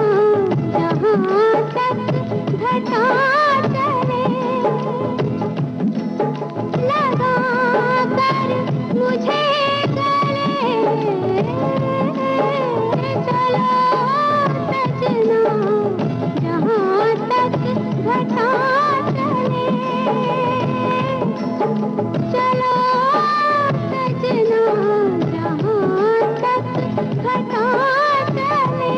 जहाँ तक घटा चले, लगा कर मुझे गले, चलो सजना जहाँ तक घटा चले, चलो सजना जहाँ तक घटा चले।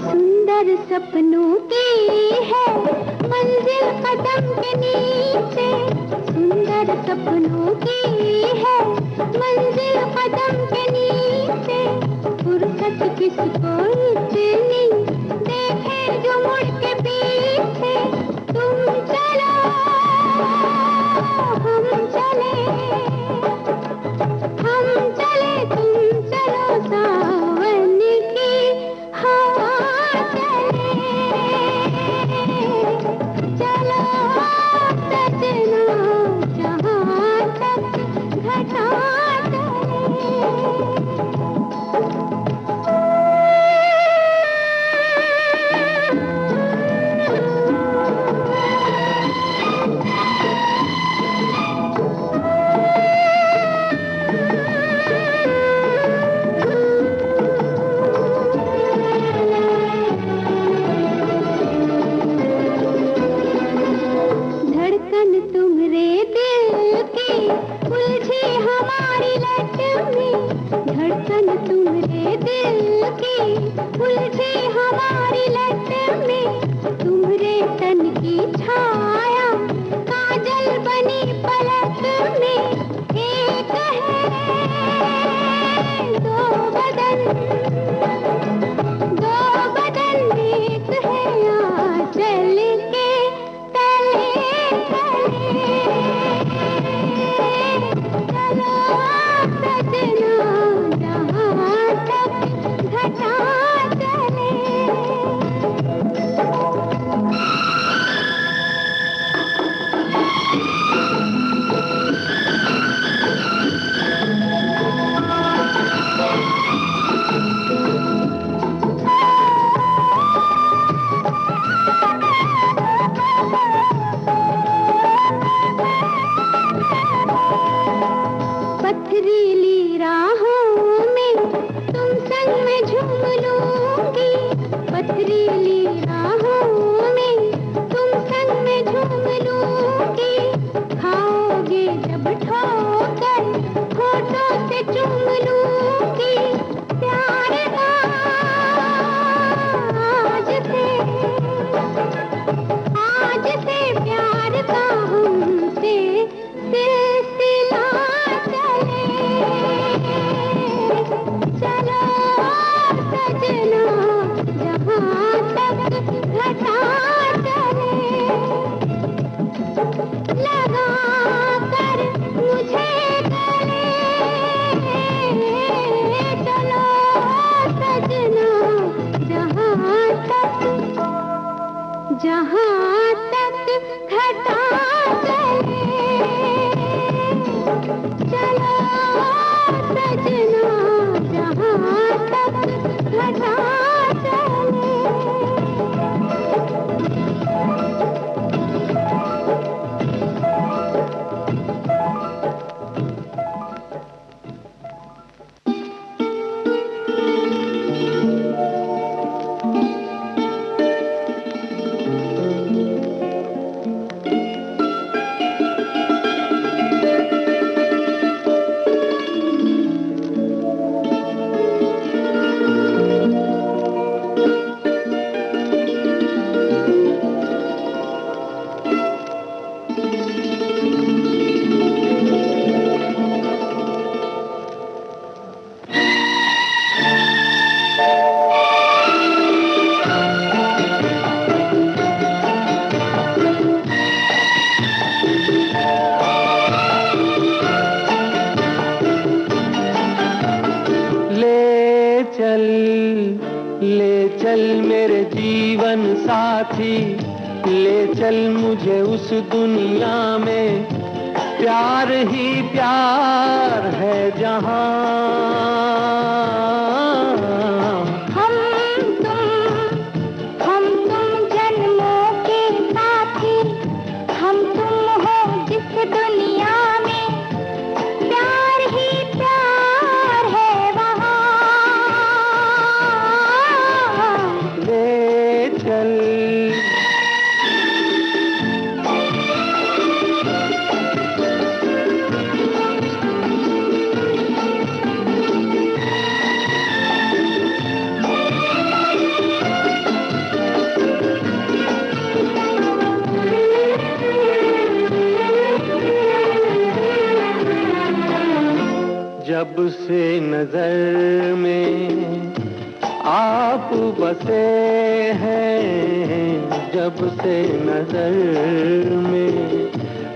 सुंदर सपनों की है मंजिल कदम के नीचे, सुंदर सपनों की है मंजिल कदम के नीचे, फुर्सत किसको इतनी देखे जो मुड़ के पीछे, तुम चलो हम चले, हम चले तुम चलो, सावन की हवा चले, चलो सजना जहाँ जहाँ तक घटा चले, चलो सजना जहाँ तक घटा चले। ले चल मेरे जीवन साथी, ले चल मुझे उस दुनिया में, प्यार ही प्यार है जहाँ। हम तुम जन्मों के साथी, हम तुम हो जिस दुनिया में, प्यार ही प्यार है वहाँ। ले चल जब से नजर में आप बसे हैं, जब से नजर में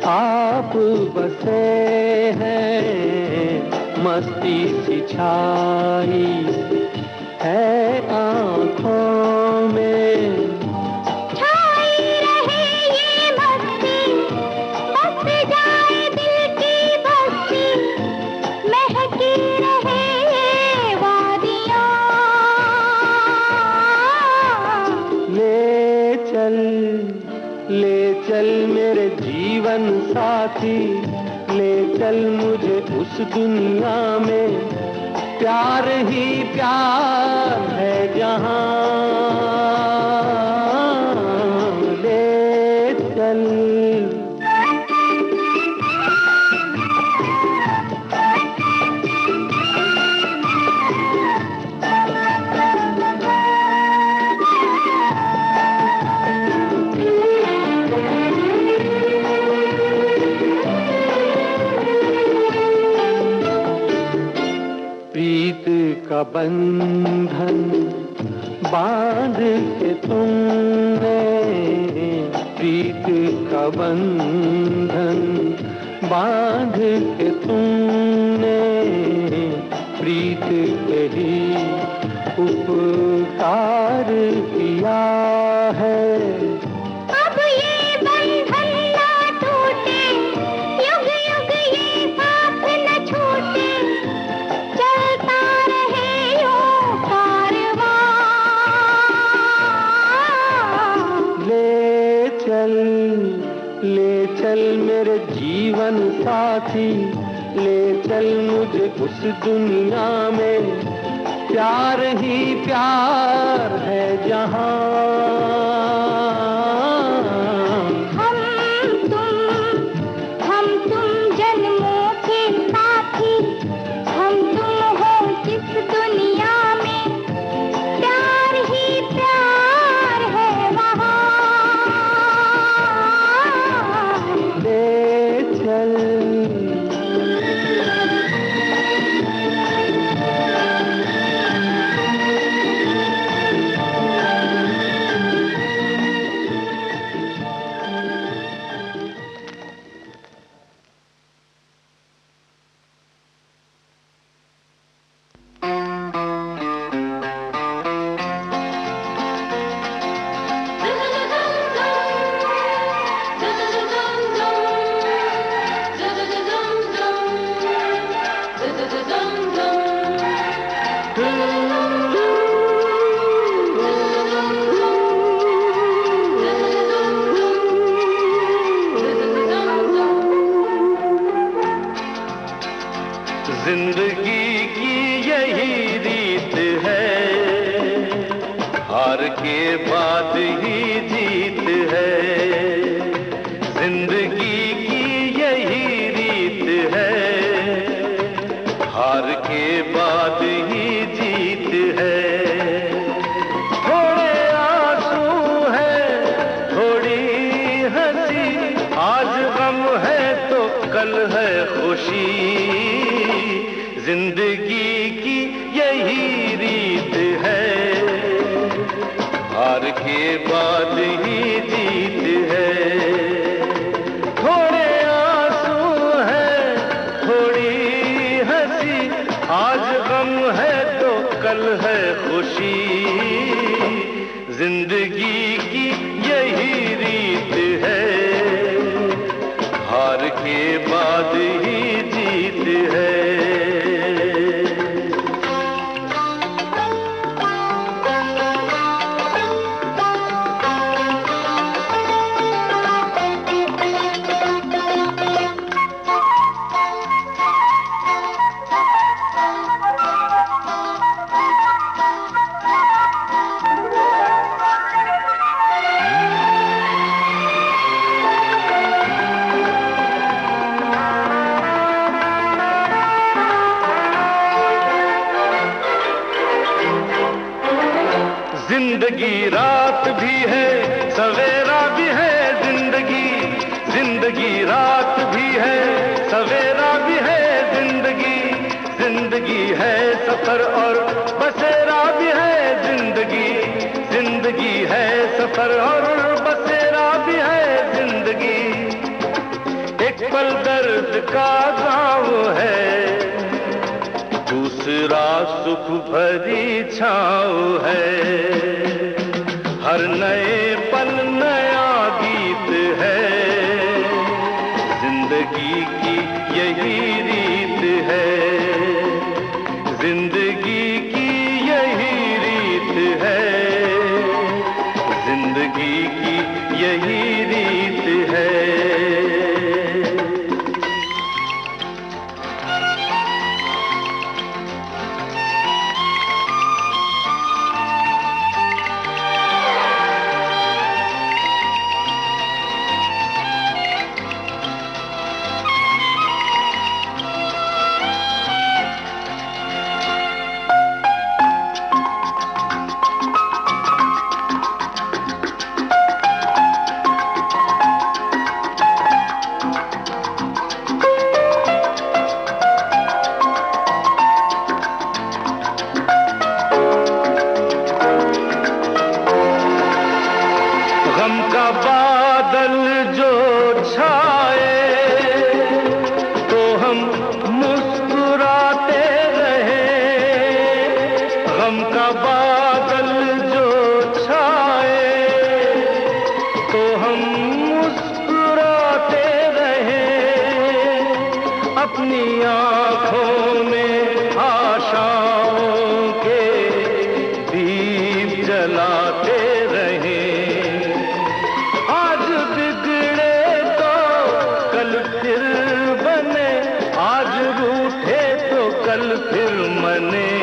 आप बसे हैं, मस्ती सी छाई है आँखों में। छाई रहे ये मस्ती, बस जाए दिल की बस्ती, महकी रहे ये वादियाँ। ले चल मेरे जीवन साथी, ले चल मुझे उस दुनिया में, प्यार ही प्यार है जहाँ। ले चल प्रीत का बंधन बांध के तुमने, प्रीत का बंधन बांध के तुमने, प्रीत के ही उपकार किया है। अब ये बंधन ना टूटे, युग युग ये साथ न छूटे, चलता रहे यूं कारवां। ले चल मेरे जीवन साथी, ले चल मुझे उस दुनिया में, प्यार ही प्यार है जहाँ। हम तुम जन्मों के साथी, हम तुम हो जिस दुनिया में, प्यार ही प्यार है वहाँ। ले चल आज गम है तो कल है खुशी, जिंदगी की यही रीत है, हार के बाद ही जीत है। थोड़े आंसू हैं, थोड़ी हंसी, आज गम है तो कल है खुशी, जिंदगी की यही रीत है, हार के बाद ही जीत है। जिंदगी रात भी है, सवेरा भी है, जिंदगी रात भी है, सवेरा भी है, जिंदगी है सफर और बसेरा भी है, जिंदगी है सफर और बसेरा भी है, जिंदगी एक पल दर्द का गाँव है, दूसरा सुख भरी छाँव है, हर नए पल नया गीत है, जिंदगी की यही रीत है, जिंदगी की यही रीत है, जिंदगी की यही रीत है। गम का बादल जो छाए तो हम मुस्कुराते रहे, गम का बादल जो छाए तो हम मुस्कुराते रहे, अपनी आँखों में आशाओं के दीप जलाते रहे, आज बिगड़े तो कल फिर बने, आज रूठे तो कल फिर मने,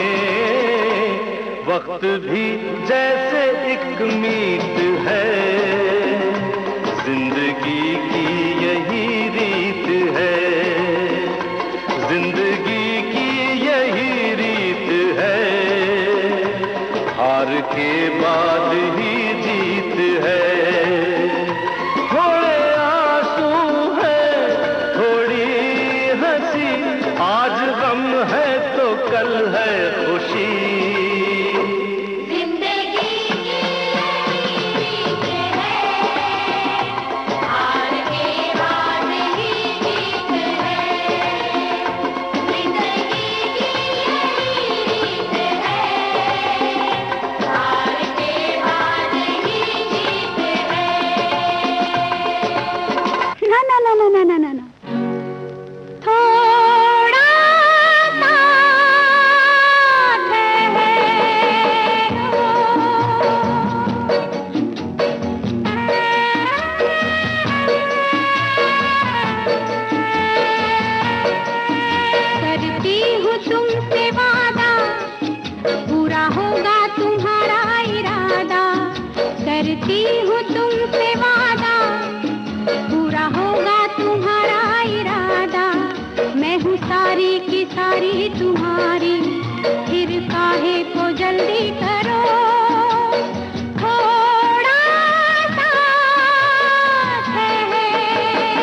वक्त भी जैसे एक मीत है, जिंदगी की यही रीत है, जिंदगी की यही रीत है, हार के बाद ही जीत है। थोड़े आंसू हैं, थोड़ी हंसी, आज गम है तो कल है खुशी, करती हूँ तुमसे वादा, पूरा होगा तुम्हारा इरादा, मैं हूँ सारी की सारी तुम्हारी, फिर काहे को जल्दी करो, थोड़ा सा ठहरो।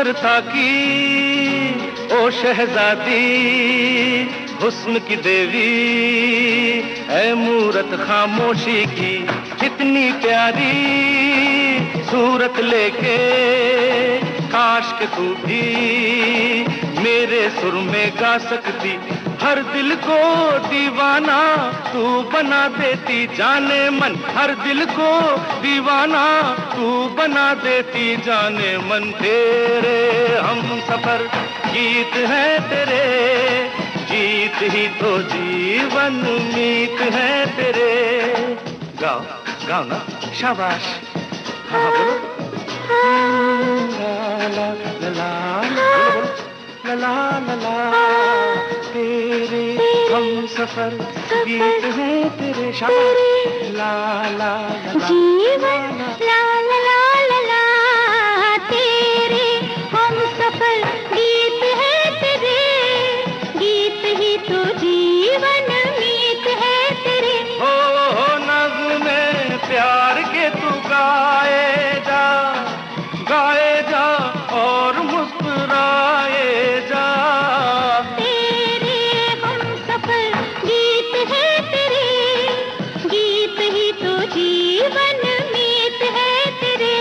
सुंदरता की ओ शहजादी, हुस्न की देवी है मूरत खामोशी की, कितनी प्यारी सूरत लेके काश के तू भी मेरे सुर में गा सकती, हर दिल को दीवाना तू बना देती जाने मन, हर दिल को दीवाना तू बना देती जाने मन। तेरे हम सफर गीत है तेरे, गीत ही तो जीवन मीत है तेरे। गाओ गाओ ना, शाबाश। हाँ बोलो। ला ला ला ला, बोलो बोलो। ला ला ला ला, तेरे हम सफर गीत है तेरे, शाबाश। ला ला ला जीवन ला ला ला ला ला, तेरे हम सफर गीत है तेरे, गीत ही तो जीवन मीत है तेरे। हो नग़्मे प्यार के तू गाए जा और मुस्कुराए जा। तेरे हम सफर गीत है तेरे, गीत ही तो जीवन मीत है तेरे।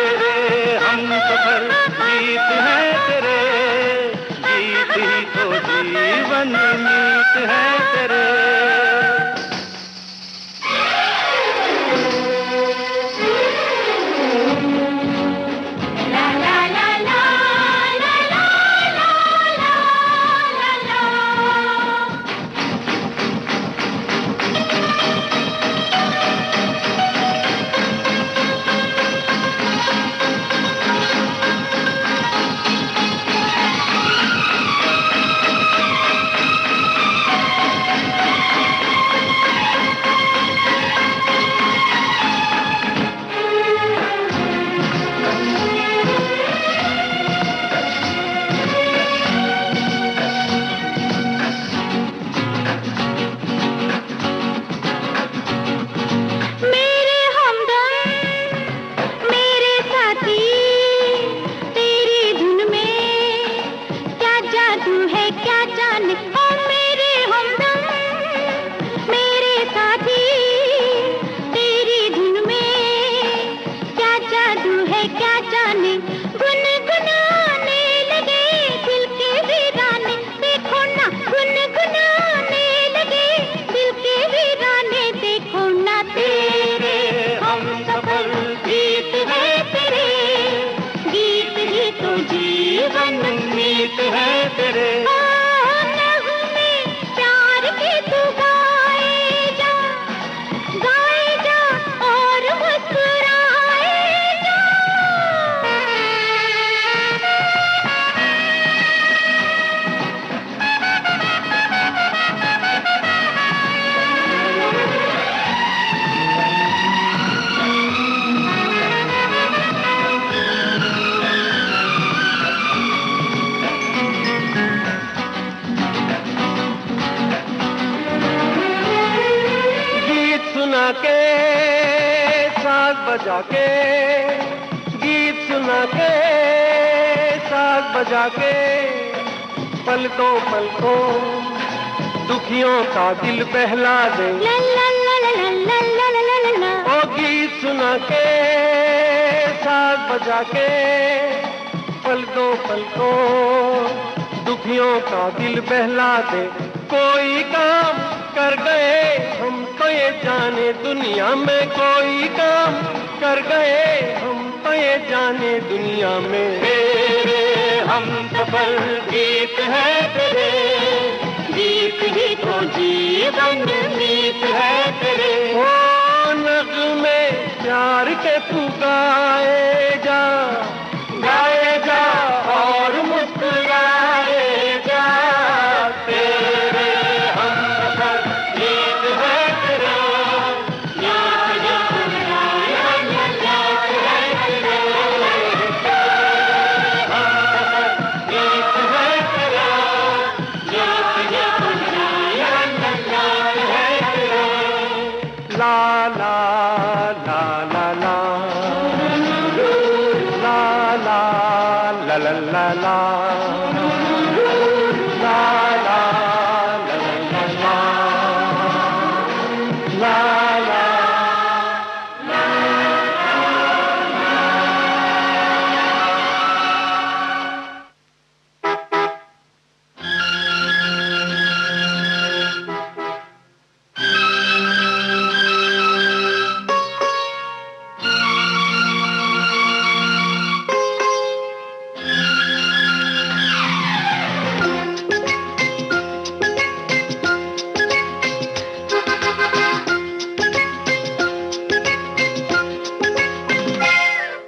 तेरे हम सफर गीत है तेरे, गीत ही तो जीवन मीत है तेरे। बजा के गीत सुना के साज बजा के पलकों पलकों दुखियों का दिल बहला दे। ला ला ला ला ला ला ला ला ला। ओ गीत सुना के साज बजा के पलकों पलकों दुखियों का दिल बहला दे। कोई काम कर गए हम तो ये जाने दुनिया में, कोई काम कर गए हम तो ये जाने दुनिया में। तेरे हम सफर गीत है तेरे, गीत ही तो जीवन मीत है तेरे। ओ नग़्मे प्यार के तू गाए जा और मुस्कुराए जा। तेरे हम सफर गीत है तेरे, ला ला ला ला ला ला ला ला ला ला ला ला ला ला ला।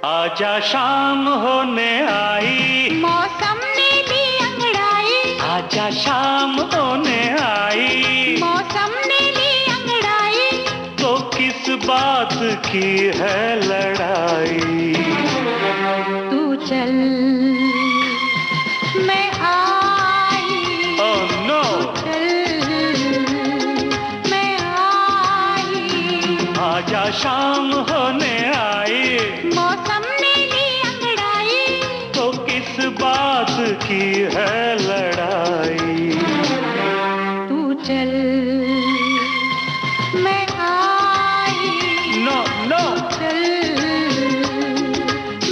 आजा शाम होने आई, मौसम ने भी अंगड़ाई। आजा शाम होने आई, मौसम ने भी अंगड़ाई। तो किस बात की है लड़ाई? तू चल मैं आई। Oh no. चल मैं आई। आजा शाम होने आई, मौसम ने भी अंगड़ाई। तो किस बात की है लड़ाई? तू चल मैं आई। No no. चल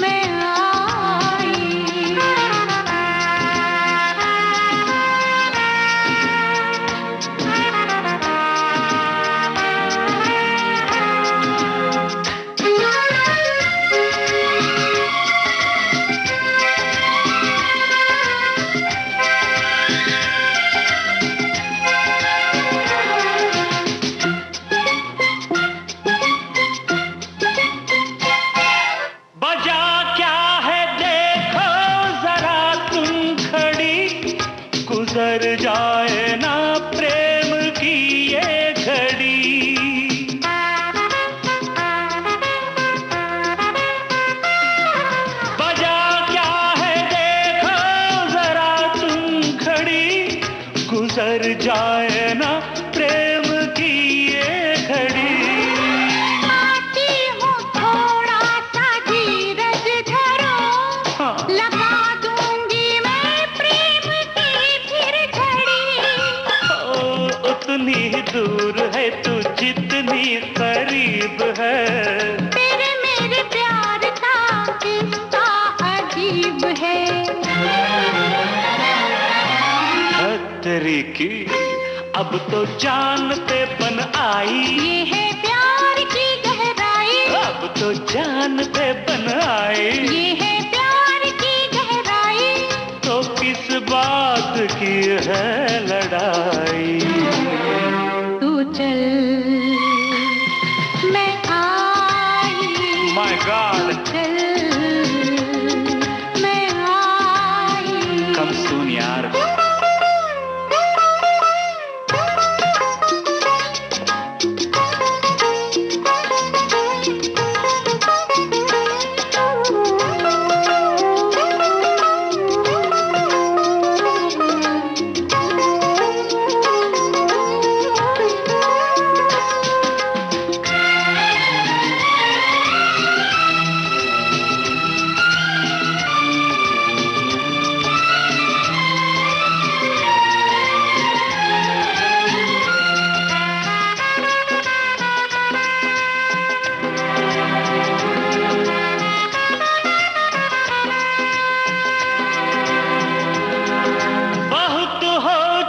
मैं आई। गुजर जाए ना प्रेम की ये घड़ी। वजह क्या है देखो जरा तुम घड़ी, गुजर जाए ना प्रेम की ये घड़ी। आती हूँ थोड़ा सा धीरज धरो, हाँ। लगा दूंगी मैं प्रेम की फिर घड़ी। उतनी ही दूर है तू जितनी करीब है, तेरे मेरे प्यार का किस्सा अजीब है। तेरी की अब तो जान पे बन आई, ये है प्यार की गहराई। अब तो जान पे बन आई, ये है प्यार की गहराई। तो किस बात की है लड़ाई? तू चल मैं आई। My God. चल मैं आई। कम सून यार।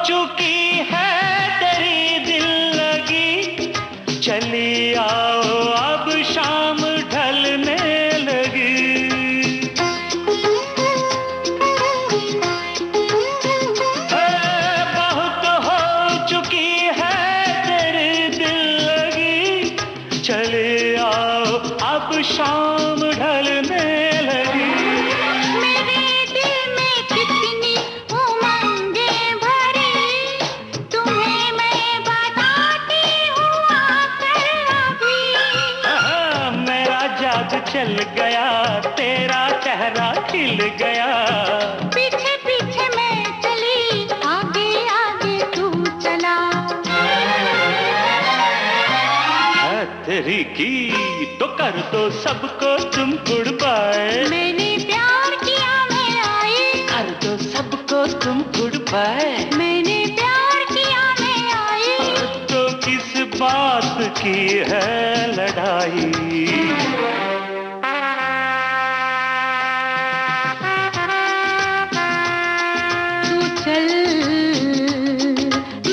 चुकी है तेरी दिल लगी, चली आओ अब शाम ढलने लगी। बहुत हो चुकी है तेरी दिल लगी, चले आओ अब शाम ढलने लगी। चल गया तेरा चेहरा खिल गया, पीछे पीछे मैं चली, आगे आगे तू चला। तेरी की तो कर दो सबको तुम गुड बाय। मैंने प्यार किया मेरा तुम गुड बाय। मैंने प्यार किया मैं आई। तो किस बात की है लड़ाई? तू चल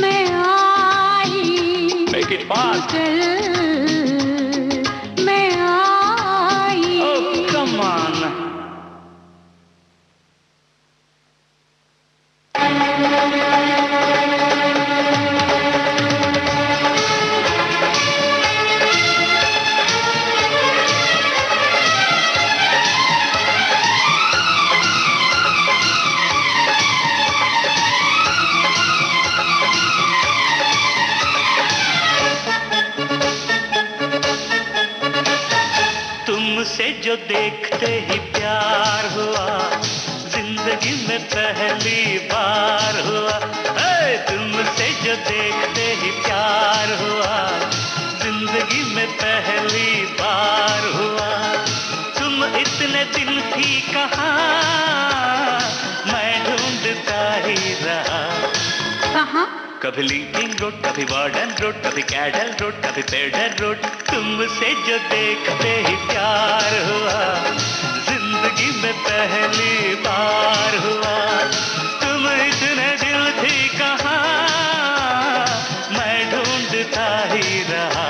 मैं आई। Make it fast. चल मैं आई। Oh, come on. तुमसे जो देखते ही प्यार हुआ, जिंदगी में पहली बार हुआ। तुमसे जो देखते ही प्यार हुआ, जिंदगी में पहली बार हुआ। तुम इतने दिन थी कहाँ, मैं ढूंढता ही रहा। कहाँ? कभी लिंकिंग रोड, कभी वार्डन रोड, कभी कैडल रोड, कभी पेडर रोड। तुमसे जो देखते ही प्यार हुआ, जिंदगी में पहली बार हुआ। तुम इतने दिल थी कहाँ, मैं ढूंढता ही रहा।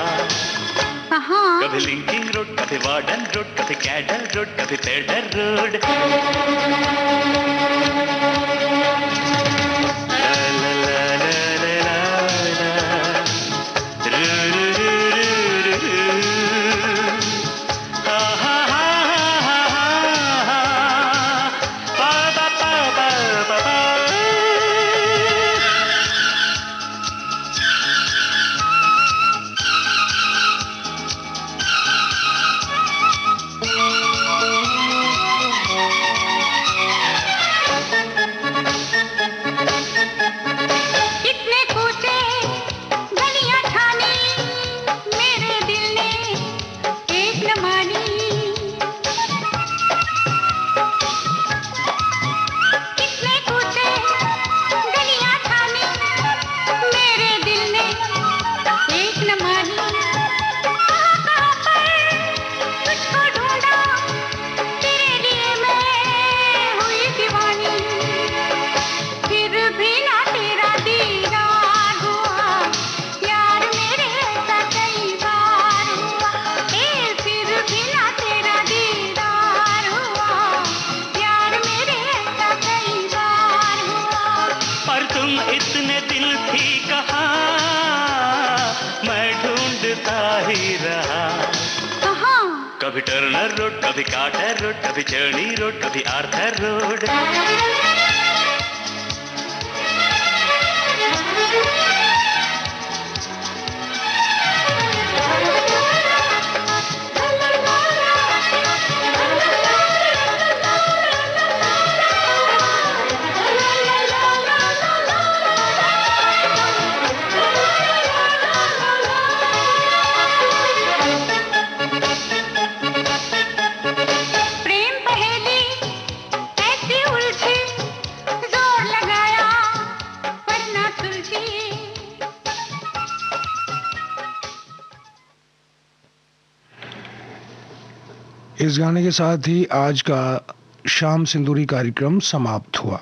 कहाँ? कभी लिंकिंग रोड, कभी वार्डन रोड, कभी कैडल रोड, कभी पेडर रोड। इतने दिल थी कहाँ, मैं ढूंढता ही रहा। कहाँ? कभी टर्नर रोड, कभी कार्टर रोड, कभी चर्नी रोड, कभी आर्थर रोड। इस गाने के साथ ही आज का शाम सिंदूरी कार्यक्रम समाप्त हुआ।